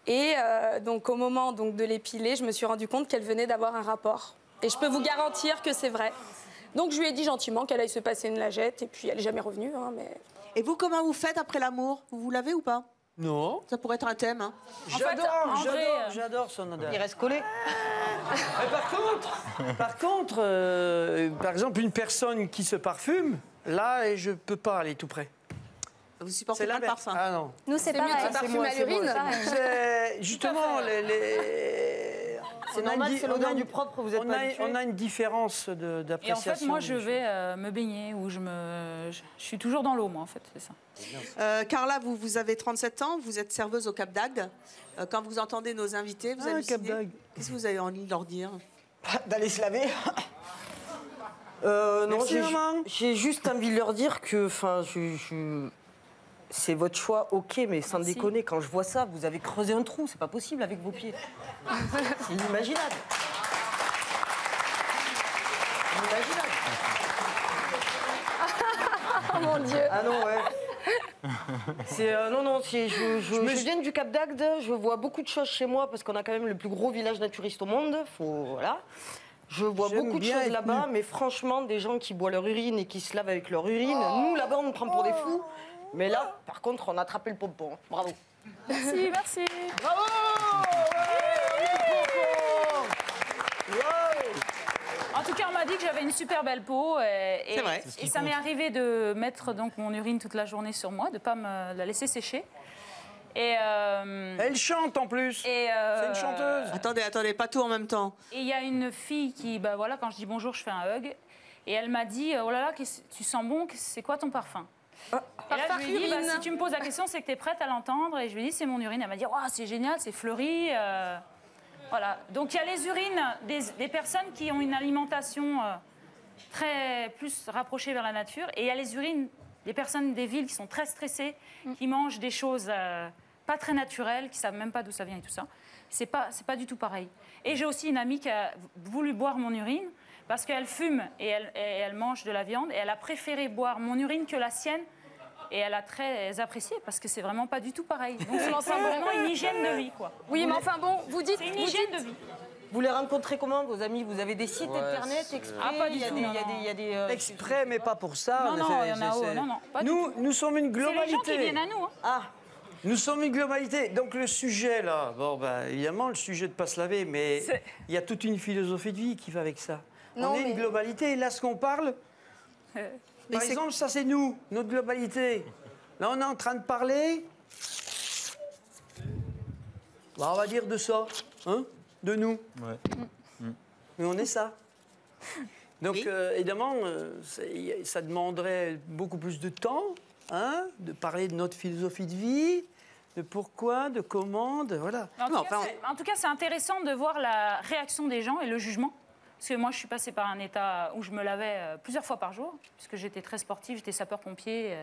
Et donc au moment donc de l'épiler, je me suis rendu compte qu'elle venait d'avoir un rapport. Et je peux vous garantir que c'est vrai. Donc je lui ai dit gentiment qu'elle aille se passer une lagette et puis elle n'est jamais revenue. Hein, mais... Et vous, comment vous faites après l'amour? Vous l'avez ou pas? Non. Ça pourrait être un thème. Hein. J'adore son odeur. Il reste collé. Par contre, par exemple, une personne qui se parfume, là, je peux pas aller tout près. Vous supportez pas le parfum? Ah non. Nous, c'est pareil. mieux de se parfumer à l'urine. Justement, C'est normal, c'est l'odeur du propre, vous êtes pas habitué. On a une différence d'appréciation. Et en fait, moi, je vais me baigner ou je suis toujours dans l'eau, moi, en fait, c'est ça. Carla, vous avez 37 ans, vous êtes serveuse au Cap d'Agde. Quand vous entendez nos invités, vous hallucinez. Qu'est-ce que vous avez envie de leur dire? D'aller se laver. Non, j'ai juste envie de leur dire que, c'est votre choix, ok, mais sans déconner, quand je vois ça, vous avez creusé un trou, c'est pas possible avec vos pieds. C'est inimaginable. Inimaginable. Oh mon Dieu. Ah non, ouais. Je viens du Cap d'Agde, je vois beaucoup de choses chez moi parce qu'on a quand même le plus gros village naturiste au monde. Voilà. Je vois beaucoup de choses là-bas, mais franchement, des gens qui boivent leur urine et qui se lavent avec leur urine, nous là-bas, on nous prend pour des fous. Mais là, par contre, on a attrapé le pompon. Bravo. Merci, merci. Bravo. En tout cas, on m'a dit que j'avais une super belle peau. Et ça m'est arrivé de mettre donc mon urine toute la journée sur moi, de ne pas me la laisser sécher. Et elle chante en plus. C'est une chanteuse. Attendez, pas tout en même temps. Et il y a une fille qui, voilà, quand je dis bonjour, je fais un hug. Et elle m'a dit, oh là là, tu sens bon, c'est quoi ton parfum? Et là, je lui ai dit, si tu me poses la question, c'est que tu es prête à l'entendre. Et je lui ai dit, c'est mon urine. Elle m'a dit, oh, c'est génial, c'est fleuri. Voilà. Donc, il y a les urines des personnes qui ont une alimentation plus rapprochée vers la nature. Et il y a les urines des personnes des villes qui sont très stressées, qui mangent des choses pas très naturelles, qui ne savent même pas d'où ça vient et tout ça. C'est pas du tout pareil. Et j'ai aussi une amie qui a voulu boire mon urine parce qu'elle fume et elle mange de la viande. Et elle a préféré boire mon urine que la sienne. Et elle a très apprécié parce que c'est vraiment pas du tout pareil. Donc c'est vraiment une hygiène de vie, quoi. Oui, mais enfin bon, vous dites... C'est une hygiène de vie. Vous les rencontrez comment, vos amis? Vous avez des sites internet exprès? Ah, pas du tout. Il y a des exprès, mais pas pour ça. Non, il y en a. Non, pas du tout. Nous sommes une globalité. C'est les gens qui viennent à nous. Hein. Ah, nous sommes une globalité. Donc le sujet, là, évidemment, le sujet de ne pas se laver, mais il y a toute une philosophie de vie qui va avec ça. On est une globalité. Et là, ce qu'on parle, par exemple, ça, c'est nous, notre globalité. Là, on est en train de parler, on va dire de ça, hein, de nous. Ouais. Mais on est ça. Donc, évidemment, ça demanderait beaucoup plus de temps, hein, de parler de notre philosophie de vie, de pourquoi, de comment, voilà. En tout cas, c'est intéressant de voir la réaction des gens et le jugement. Parce que moi, je suis passée par un état où je me lavais plusieurs fois par jour, puisque j'étais très sportive, j'étais sapeur-pompier.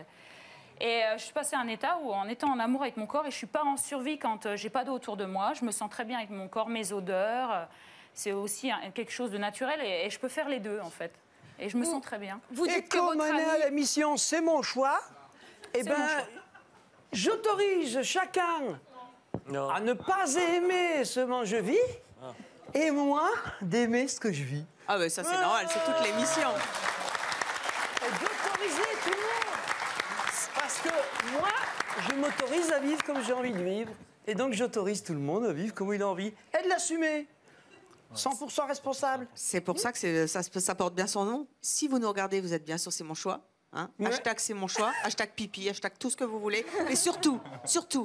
Et je suis passée à un état où, en étant en amour avec mon corps, et je ne suis pas en survie quand j'ai pas d'eau autour de moi, je me sens très bien avec mon corps, mes odeurs. C'est aussi quelque chose de naturel et je peux faire les deux, en fait. Et je me sens très bien. Vous dites que comme on est à l'émission, c'est mon choix, eh bien, j'autorise chacun à ne pas aimer ce que je vis, et moi, d'aimer ce que je vis. Ah ben ça, c'est normal, c'est toute l'émission. d'autoriser tout le monde. Parce que moi, je m'autorise à vivre comme j'ai envie de vivre. Et donc, j'autorise tout le monde à vivre comme il a envie. Et de l'assumer. 100% responsable. C'est pour ça que ça porte bien son nom. Si vous nous regardez, vous êtes bien sûr, c'est mon choix. Hein, hashtag c'est mon choix, hashtag pipi, hashtag tout ce que vous voulez. Mais surtout,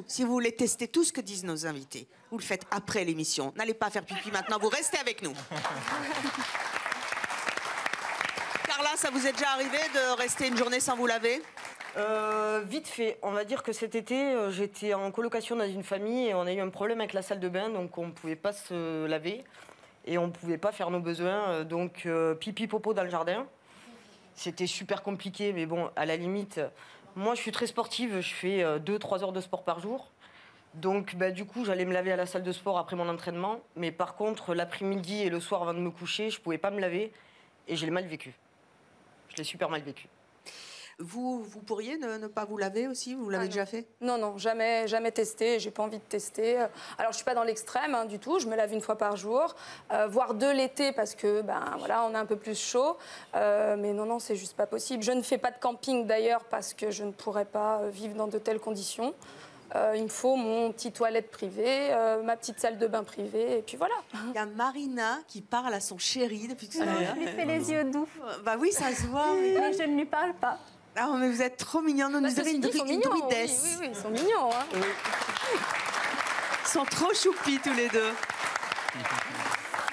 si vous voulez tester tout ce que disent nos invités, vous le faites après l'émission. N'allez pas faire pipi maintenant, vous restez avec nous. Carla, ça vous est déjà arrivé de rester une journée sans vous laver? Vite fait. On va dire que cet été, j'étais en colocation dans une famille et on a eu un problème avec la salle de bain, donc on ne pouvait pas se laver et on ne pouvait pas faire nos besoins. Donc pipi popo dans le jardin. C'était super compliqué, mais bon, à la limite, moi je suis très sportive, je fais 2-3 heures de sport par jour. Donc du coup, j'allais me laver à la salle de sport après mon entraînement. Mais par contre, l'après-midi et le soir avant de me coucher, je ne pouvais pas me laver et je l'ai mal vécu. Je l'ai super mal vécu. Vous pourriez ne pas vous laver aussi? Vous l'avez déjà fait? Non, non, jamais testé. J'ai pas envie de tester. Alors, je suis pas dans l'extrême du tout. Je me lave une fois par jour, voire 2 l'été parce que, voilà, on a un peu plus chaud. Mais non, c'est juste pas possible. Je ne fais pas de camping d'ailleurs parce que je ne pourrais pas vivre dans de telles conditions. Il me faut mon petit toilette privée, ma petite salle de bain privée, et puis voilà. Il y a Marina qui parle à son chéri depuis tout à l'heure. Je lui fais les yeux doux. Bah oui, ça se voit. Mais je ne lui parle pas. Ah, mais vous êtes trop mignons. Nous avons une druidesse. Oui, ils sont mignons. Hein. Oui. Ils sont trop choupis tous les deux.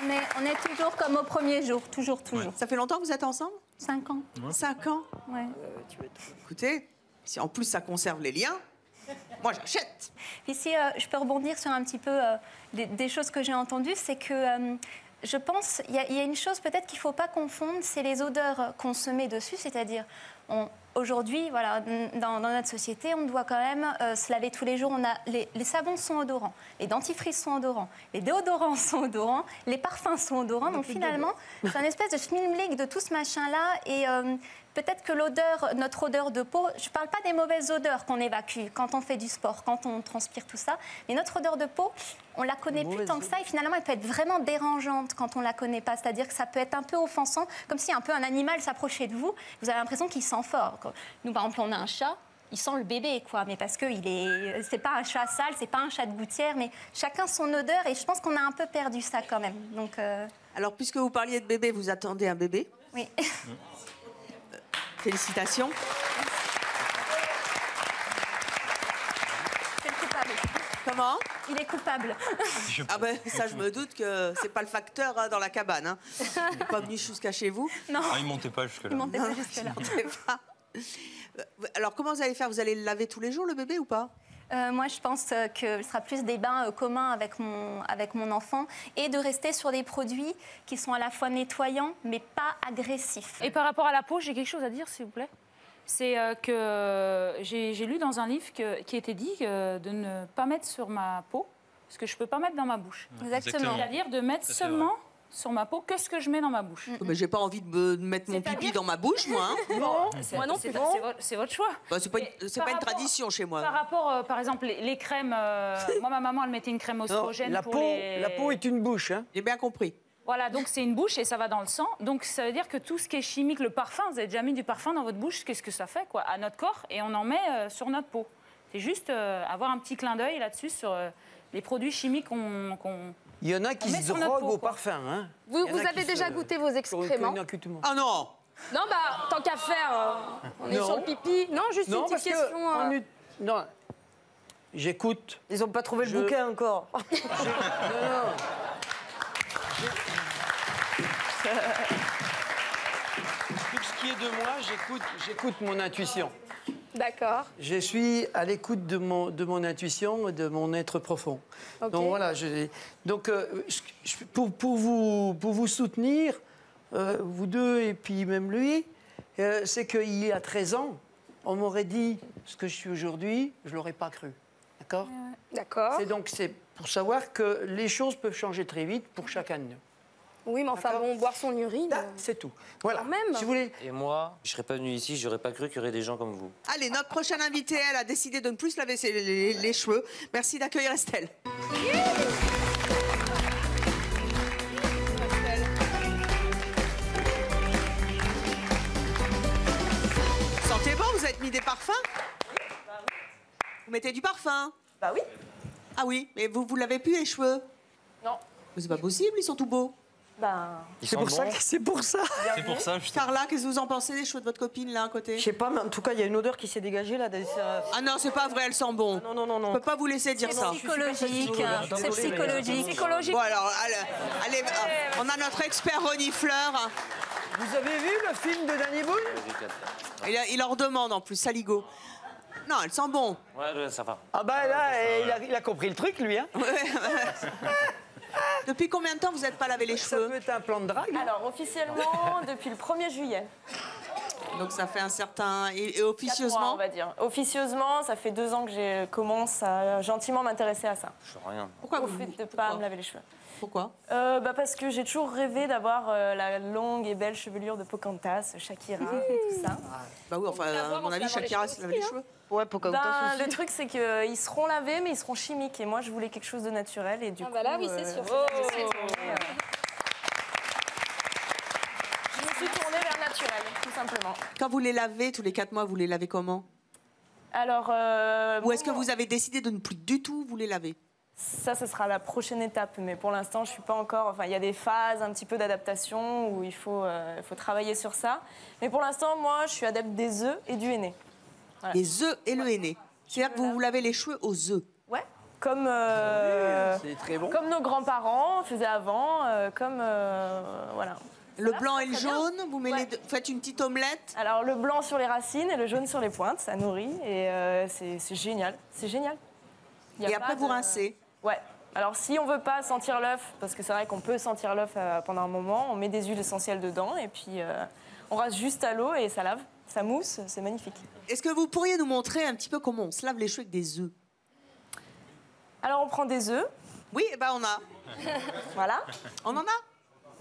Mais on est toujours comme au premier jour, toujours. Ouais. Ça fait longtemps que vous êtes ensemble? 5 ans. 5 ans? Ouais. Écoutez, si en plus ça conserve les liens, moi j'achète. Ici, je peux rebondir sur un petit peu des choses que j'ai entendues, c'est que je pense, il y a une chose peut-être qu'il ne faut pas confondre, c'est les odeurs qu'on se met dessus, c'est-à-dire aujourd'hui, voilà, dans notre société, on doit quand même se laver tous les jours. Les savons sont odorants, les dentifrices sont odorants, les déodorants sont odorants, les parfums sont odorants. Donc finalement, c'est un espèce de schmilblick de tout ce machin-là. Et peut-être que notre odeur de peau, je ne parle pas des mauvaises odeurs qu'on évacue quand on fait du sport, quand on transpire, tout ça, mais notre odeur de peau, on ne la connaît plus tant que ça et finalement, elle peut être vraiment dérangeante quand on ne la connaît pas. C'est-à-dire que ça peut être un peu offensant, comme si un peu un animal s'approchait de vous. Vous avez l'impression qu'il sent fort. Nous, par exemple, on a un chat, il sent le bébé, quoi, mais parce que c'est pas un chat sale, c'est pas un chat de gouttière, mais chacun son odeur et je pense qu'on a un peu perdu ça quand même. Donc, Alors, puisque vous parliez de bébé, vous attendez un bébé? Oui. Félicitations. C'est le coupable. Comment? Il est coupable. Ah ben, ça, je me doute que c'est pas le facteur dans la cabane. Hein. Il n'est pas venu jusqu'à chez vous. Non. Ah, il montait pas jusque-là. Il montait pas jusque-là. Alors, comment vous allez faire? Vous allez le laver tous les jours, le bébé, ou pas? Moi, je pense que ce sera plus des bains communs avec mon enfant et de rester sur des produits qui sont à la fois nettoyants, mais pas agressifs. Et par rapport à la peau, j'ai quelque chose à dire, s'il vous plaît. C'est que j'ai lu dans un livre qui était dit de ne pas mettre sur ma peau ce que je ne peux pas mettre dans ma bouche. Exactement. C'est-à-dire de mettre seulement sur ma peau que ce que je mets dans ma bouche. Mais j'ai pas envie de mettre mon pipi dans ma bouche, moi. Hein. Non, moi non plus. C'est votre choix. Bah, c'est pas une tradition chez moi. Par rapport, par exemple, les crèmes. Moi, ma maman, elle mettait une crème oestrogène la peau est une bouche. Hein. J'ai bien compris. Voilà, donc c'est une bouche et ça va dans le sang. Donc ça veut dire que tout ce qui est chimique, le parfum, vous avez déjà mis du parfum dans votre bouche, qu'est-ce que ça fait quoi, à notre corps? Et on en met sur notre peau. C'est juste avoir un petit clin d'œil là-dessus sur les produits chimiques qu'on Il y en a qui se droguent au parfum. Hein. Vous avez déjà goûté vos excréments? Ah non! Non, tant qu'à faire, on est sur le pipi. Non, juste une petite question. Non, j'écoute. Ils n'ont pas trouvé le bouquin encore. Tout ce qui est de moi, j'écoute mon intuition. D'accord. Je suis à l'écoute de mon intuition et de mon être profond. Okay. Donc voilà, pour vous soutenir, vous deux et puis même lui, c'est qu'il y a 13 ans, on m'aurait dit ce que je suis aujourd'hui, je ne l'aurais pas cru. D'accord? D'accord. C'est pour savoir que les choses peuvent changer très vite pour chacun de nous. Oui, mais enfin bon, boire son urine... C'est tout. Voilà. Quand même. Si vous voulez... Et moi, je ne serais pas venu ici, j'aurais pas cru qu'il y aurait des gens comme vous. Allez, notre prochaine invitée, elle a décidé de ne plus se laver les cheveux. Merci d'accueillir Estelle. mis des parfums? Vous mettez du parfum? Bah oui. Ah oui, mais vous l'avez plus les cheveux? Non. Mais c'est pas possible, ils sont tout beaux. Ben. C'est pour ça. C'est pour ça, justement. Carla, qu'est-ce que vous en pensez des cheveux de votre copine là à côté? Je sais pas, mais en tout cas, il y a une odeur qui s'est dégagée là. Ah non, c'est pas vrai, elle sent bon. Non. Je peux pas vous laisser dire ça. Psychologique. C'est psychologique. Bon alors, allez, on a notre expert renifleur. Vous avez vu le film de Danny Boone? Il en redemande en plus, Saligo. Non, elle sent bon. Ouais, ça va. Ah bah là, il a compris le truc, lui. Hein. Depuis combien de temps vous n'êtes pas lavé les cheveux? Ça peut être un plan de drague. Alors, officiellement, depuis le 1er juillet. Donc ça fait un certain... Et 4 officieusement mois, on va dire. Officieusement, ça fait 2 ans que je commence à gentiment m'intéresser à ça. Je sais rien. Pourquoi Au fait de ne pas me laver les cheveux. Pourquoi? Parce que j'ai toujours rêvé d'avoir la longue et belle chevelure de Pocahontas, Shakira et tout ça. Bah oui, enfin, à mon avis, Shakira se lave les cheveux. Ouais, Pocahontas aussi. Le truc, c'est qu'ils seront lavés, mais ils seront chimiques. Et moi, je voulais quelque chose de naturel. Et du coup, là, oui, c'est sûr. Je me suis tournée vers le naturel, tout simplement. Quand vous les lavez, tous les 4 mois, vous les lavez comment? Alors... Ou est-ce que vous avez décidé de ne plus du tout vous les laver? Ça, ce sera la prochaine étape. Mais pour l'instant, je suis pas encore... Enfin, il y a des phases un petit peu d'adaptation où il faut travailler sur ça. Mais pour l'instant, moi, je suis adepte des œufs et du henné. Voilà. Les œufs et le henné. C'est-à-dire que vous vous lavez les cheveux aux œufs? Ouais. Comme, c'est très bon. Comme nos grands-parents faisaient avant, voilà. Le blanc et le jaune, vous faites une petite omelette? Alors, le blanc sur les racines et le jaune sur les pointes, ça nourrit. Et c'est génial. C'est génial. Et après, vous rincez? Ouais. Alors, si on veut pas sentir l'œuf, parce que c'est vrai qu'on peut sentir l'œuf pendant un moment, on met des huiles essentielles dedans et puis on rase juste à l'eau et ça lave. Ça mousse, c'est magnifique. Est-ce que vous pourriez nous montrer un petit peu comment on se lave les cheveux avec des œufs? Alors, on prend des œufs. Oui, on a. Voilà. On en a?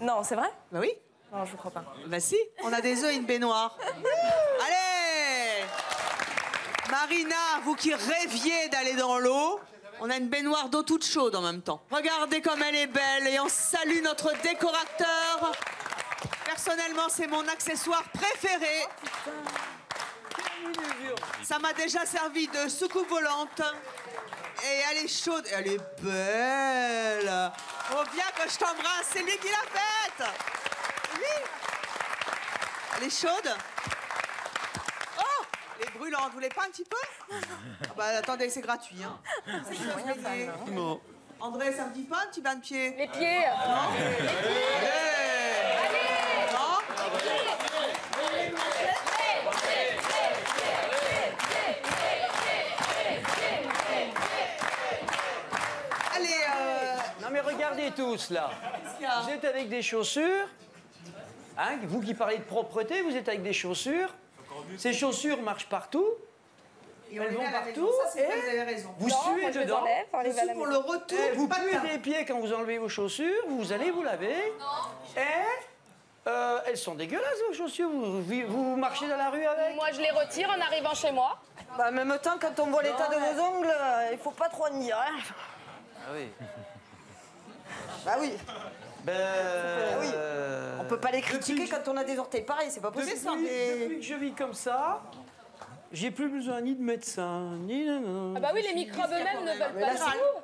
Non, c'est vrai? Bah oui. Non, je vous crois pas. Bah si, on a des œufs et une baignoire. Allez! Marina, vous qui rêviez d'aller dans l'eau, on a une baignoire d'eau toute chaude en même temps. Regardez comme elle est belle et on salue notre décorateur. Personnellement, c'est mon accessoire préféré. Ça m'a déjà servi de soucoupe volante. Et elle est chaude. Et elle est belle. Oh, viens que je t'embrasse. C'est lui qui l'a faite. Oui. Elle est chaude. Oh, les brûlantes. Vous voulez pas un petit peu? Ah bah attendez, c'est gratuit. Hein. Non. André, ça me dit pas un petit bain de pied? Les pieds. Non. Non mais regardez tous là. Vous êtes avec des chaussures. Hein, vous qui parlez de propreté, vous êtes avec des chaussures. Ces chaussures marchent partout. Elles vont partout. Vous avez raison. Vous suez dedans. Pour le retour. Vous puez des pieds quand vous enlevez vos chaussures. Vous allez vous laver. Et elles sont dégueulasses vos chaussures. Vous marchez dans la rue avec. Moi, je les retire en arrivant chez moi. Bah, en même temps, quand on voit l'état de vos ongles, il faut pas trop en dire. Hein. Ah oui. Bah oui. Oui. On peut pas les critiquer quand on a des orteils pareils, c'est pas possible. Depuis que je vis comme ça, j'ai plus besoin ni de médecin, ni de... Ah bah oui, les microbes eux-mêmes ne veulent pas.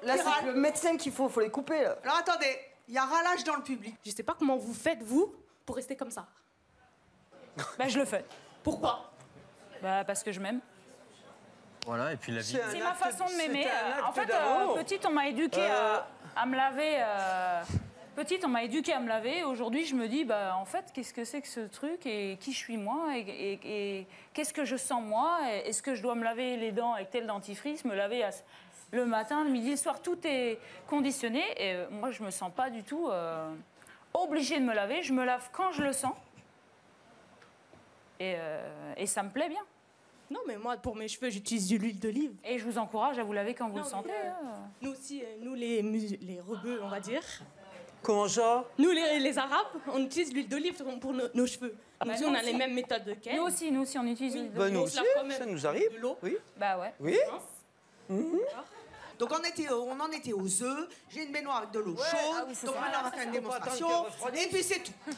Là, c'est le médecin qu'il faut les couper. Là. Alors attendez, il y a râlage dans le public. Je sais pas comment vous faites, vous, pour rester comme ça. Bah, je le fais. Pourquoi? Bah, parce que je m'aime. Voilà, et puis la vie. C'est ma façon de m'aimer. En fait, d'amour. petite, on m'a éduquée à me laver. Petite, on m'a éduquée à me laver. Aujourd'hui, je me dis, bah, en fait, qu'est-ce que c'est que ce truc et qui je suis moi et qu'est-ce que je sens moi? Est-ce que je dois me laver les dents avec tel dentifrice, me laver le matin, le midi, le soir? Tout est conditionné et moi, je me sens pas du tout obligée de me laver. Je me lave quand je le sens et ça me plaît bien. Non, mais moi, pour mes cheveux, j'utilise de l'huile d'olive. Et je vous encourage à vous laver quand vous le sentez. Nous aussi, nous les rebeux, on va dire. Comment ça? Nous, les Arabes, on utilise l'huile d'olive pour nos cheveux. Nous aussi, on a les mêmes méthodes qu'elles. Nous aussi, on utilise l'huile Bah, d'olive. nous aussi, ça nous arrive. Oui. Bah ouais. Oui. Donc on en était aux œufs, j'ai une baignoire avec de l'eau chaude, donc maintenant on va faire une démonstration, et puis c'est tout. Hein.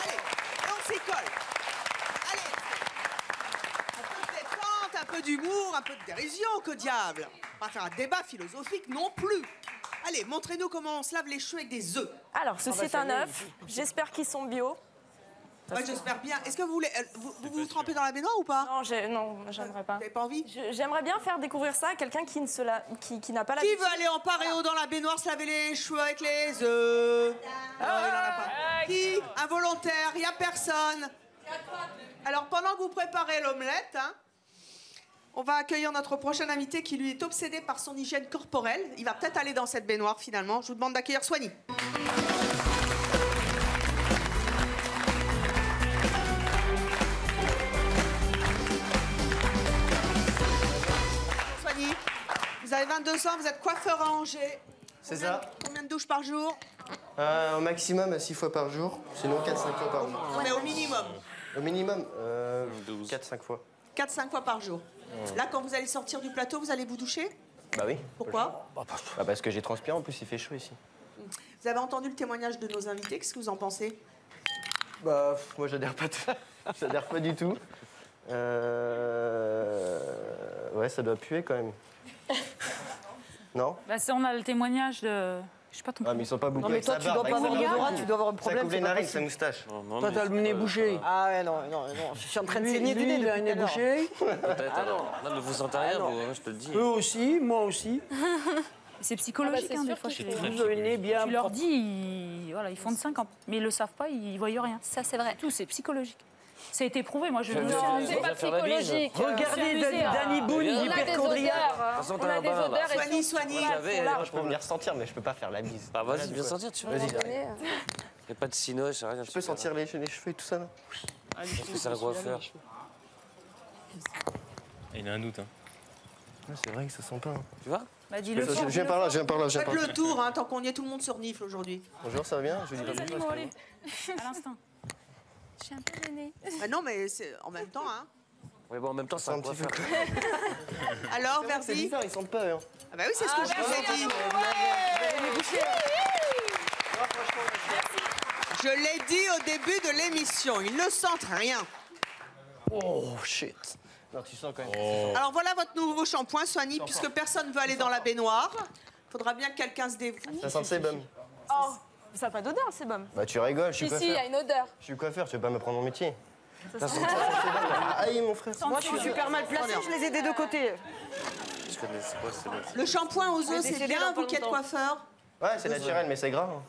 Allez, on s'y colle. Allez. d'humour, un peu de dérision, que diable. On va faire un débat philosophique non plus. Allez, montrez-nous comment on se lave les cheveux avec des œufs. Alors, ceci est un œuf. J'espère qu'ils sont bio. Ouais, j'espère bien. Est-ce que vous voulez... Vous trempez dans la baignoire ou pas? Non, j'aimerais pas. Vous n'avez pas envie? J'aimerais bien faire découvrir ça à quelqu'un qui n'a pas la... Qui veut aller en paréo dans la baignoire se laver les cheveux avec les œufs? Il en a pas. Qui? Involontaire, il n'y a personne. Alors, pendant que vous préparez l'omelette, hein, on va accueillir notre prochain invité qui, lui, est obsédé par son hygiène corporelle. Il va peut-être aller dans cette baignoire, finalement. Je vous demande d'accueillir Soigny. Soigny, vous avez 22 ans, vous êtes coiffeur à Angers. C'est ça. Combien de douches par jour? Au maximum 6 fois par jour, sinon 4-5 fois par jour. Non, mais au minimum. Au minimum 4-5 fois. 4-5 fois par jour. Là, quand vous allez sortir du plateau, vous allez vous doucher? Bah oui. Pourquoi? Parce que j'ai transpiré, en plus il fait chaud ici. Vous avez entendu le témoignage de nos invités, qu'est-ce que vous en pensez? Bah moi j'adhère pas, j'adhère pas du tout. Ouais, ça doit puer quand même. Non? Bah, on a le témoignage de... Je sais pas ton... Ah, mais ils sont pas bouclés. Non, mais toi, tu dois pas avoir d'odorat, tu dois avoir un problème. Ça couvre les narines, sa moustache. Toi, t'as le nez bouché. Ah ouais, non, je suis en train de saigner du nez. Il a un nez bouché. Peut-être. Non, mais vous sentez rien, je te le dis. Eux aussi, moi aussi. C'est psychologique, Ah bah, des fois. Vous avez le nez bien. Tu leur dis, voilà, ils font de 5 ans, mais ils le savent pas, ils voient rien. Ça, c'est vrai. Tout, c'est psychologique. Ça a été prouvé, moi je... Non, c'est pas psychologique. Regardez Danny Boone, hyperchondriaque. On a des odeurs et Soigny. Je peux venir sentir, mais je peux pas faire la bise. Bah vas-y, viens sentir, tu vois. Vas-y, Il a pas de cinoche, rien. je peux sentir les cheveux et tout ça, non? C'est un coiffeur. Il a un doute. Hein. Ouais, c'est vrai que ça sent pas. Tu vois? Bah, dis-le fort. Je viens par là, je viens par là, je viens Faites par là. le tour, hein, tant qu'on y est, tout le monde se renifle aujourd'hui. Bonjour, ça va bien? Je vous dis pas Les animaux, allez. À l'instant. Je suis un peu gênée. Ah non, mais c'est en même temps, hein. Oui, bon, en même temps, c'est un coiffeur. Alors, C'est Verdi? bizarre, ils sentent pas, hein. Ah bah oui, c'est ce que je vous ai dit. Je l'ai dit au début de l'émission, ils ne sentent rien. Oh, shit. Non, tu sens quand même. Alors voilà votre nouveau shampoing, Soigny, puisque personne ne veut aller dans la baignoire. Faudra bien que quelqu'un se dévoue. Ça sent le sébum. Oh, ça n'a pas d'odeur, le sébum. Bah tu rigoles, je suis Si, il y coiffeur. a une odeur. Je suis coiffeur, tu veux pas me prendre mon métier. Ça sent Aïe, mon frère. Moi, je suis super mal placée, je les ai des deux côtés. Je connais, c'est quoi, c'est bon. Le shampoing aux œufs, c'est décédé bien, dans pas vous qui êtes longtemps. coiffeur? Ouais, c'est naturel, mais c'est gras. Hein.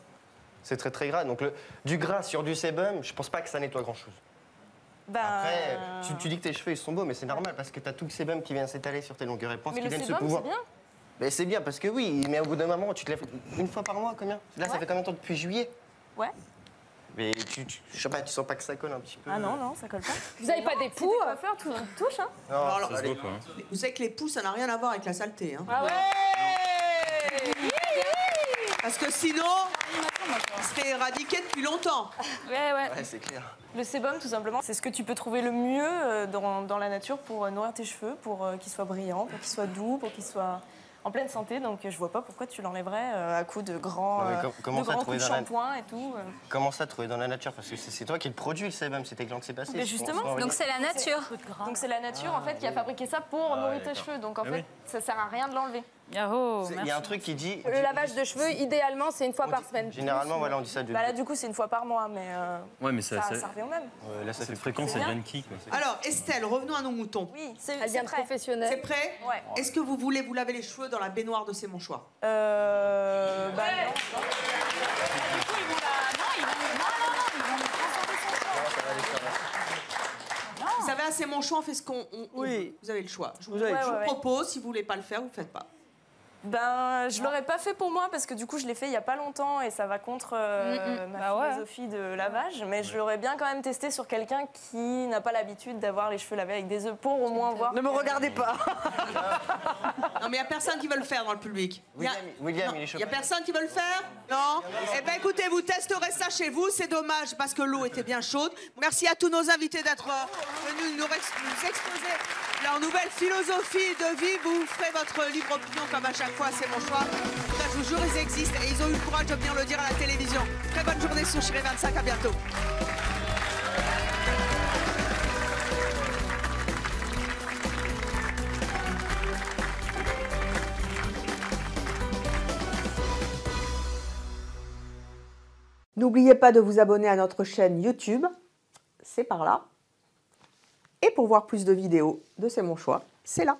C'est très très gras. Donc du gras sur du sébum, je pense pas que ça nettoie grand chose. Bah... Après, tu dis que tes cheveux ils sont beaux, mais c'est normal parce que t'as tout le sébum qui vient s'étaler sur tes longueurs et pense Mais qui le vient de ce sébum, pouvoir. c'est bien. Mais c'est bien parce que oui, mais au bout d'un moment, tu te lèves une fois par mois, combien? Là, ça Ouais. fait combien de temps depuis juillet? Ouais. Mais je sais pas, tu sens pas que ça colle un petit peu? Ah non, ça colle pas. Vous avez pas des poux poux coiffeur, tout touche, hein. Non, alors, Ça se voit pas. Hein. Vous savez que les poux, ça n'a rien à voir avec la saleté. Hein. Ah ouais. Parce que sinon, il serait éradiqué depuis longtemps. Ouais. Ouais, c'est clair. Le sébum, tout simplement, c'est ce que tu peux trouver le mieux dans la nature pour nourrir tes cheveux, pour qu'ils soient brillants, pour qu'ils soient doux, pour qu'ils soient en pleine santé. Donc je vois pas pourquoi tu l'enlèverais à coup de grands, Non, mais comment ça, coups trouver de dans la- shampoing et tout. Comment ça, trouver dans la nature? Parce que c'est toi qui le produis, le sébum, c'est tes glandes sébacées. Mais justement, Donc c'est la nature. Donc c'est la nature en fait qui a fabriqué ça pour nourrir tes cheveux. Donc en fait, ça sert à rien de l'enlever. Yahoo, Il y a un truc qui dit... Le lavage de cheveux, idéalement, c'est une fois par semaine. Généralement, voilà, on dit ça de... Bah là du coup c'est une fois par mois, mais Ouais, mais ça revient au même. là, ça cette fait... fréquence, C'est elle bien. vient de qui quoi? Alors, Estelle, revenons à nos moutons. Oui, Elle vient de C'est professionnel. prêt? Ouais. Est-ce que vous voulez vous laver les cheveux dans la baignoire de C'est mon choix? Bah non. Vous savez, à C'est mon choix, on fait ce qu'on... Oui. Vous avez le choix. Je vous, Vous avez le je vous choix. propose, si vous voulez pas le faire, vous le faites pas. Ben, je l'aurais pas fait pour moi parce que du coup je l'ai fait il y a pas longtemps et ça va contre ma Bah ouais. philosophie de lavage. Mais je l'aurais bien quand même testé sur quelqu'un qui n'a pas l'habitude d'avoir les cheveux lavés avec des œufs pour au moins voir. Ne me regardez pas. Non, mais il n'y a personne qui veut le faire dans le public. William, il est Il chaud. n'y a personne qui veut le faire? Non? Eh bien, écoutez, vous testerez ça chez vous. C'est dommage parce que l'eau était bien chaude. Merci à tous nos invités d'être venus nous exposer leur nouvelle philosophie de vie. Vous ferez votre libre opinion comme à chaque fois, C'est mon choix. En tout cas, je vous jure, ils existent et ils ont eu le courage de venir le dire à la télévision. Très bonne journée sur Chérie 25. À bientôt. N'oubliez pas de vous abonner à notre chaîne YouTube, c'est par là. Et pour voir plus de vidéos de C'est mon choix, c'est là.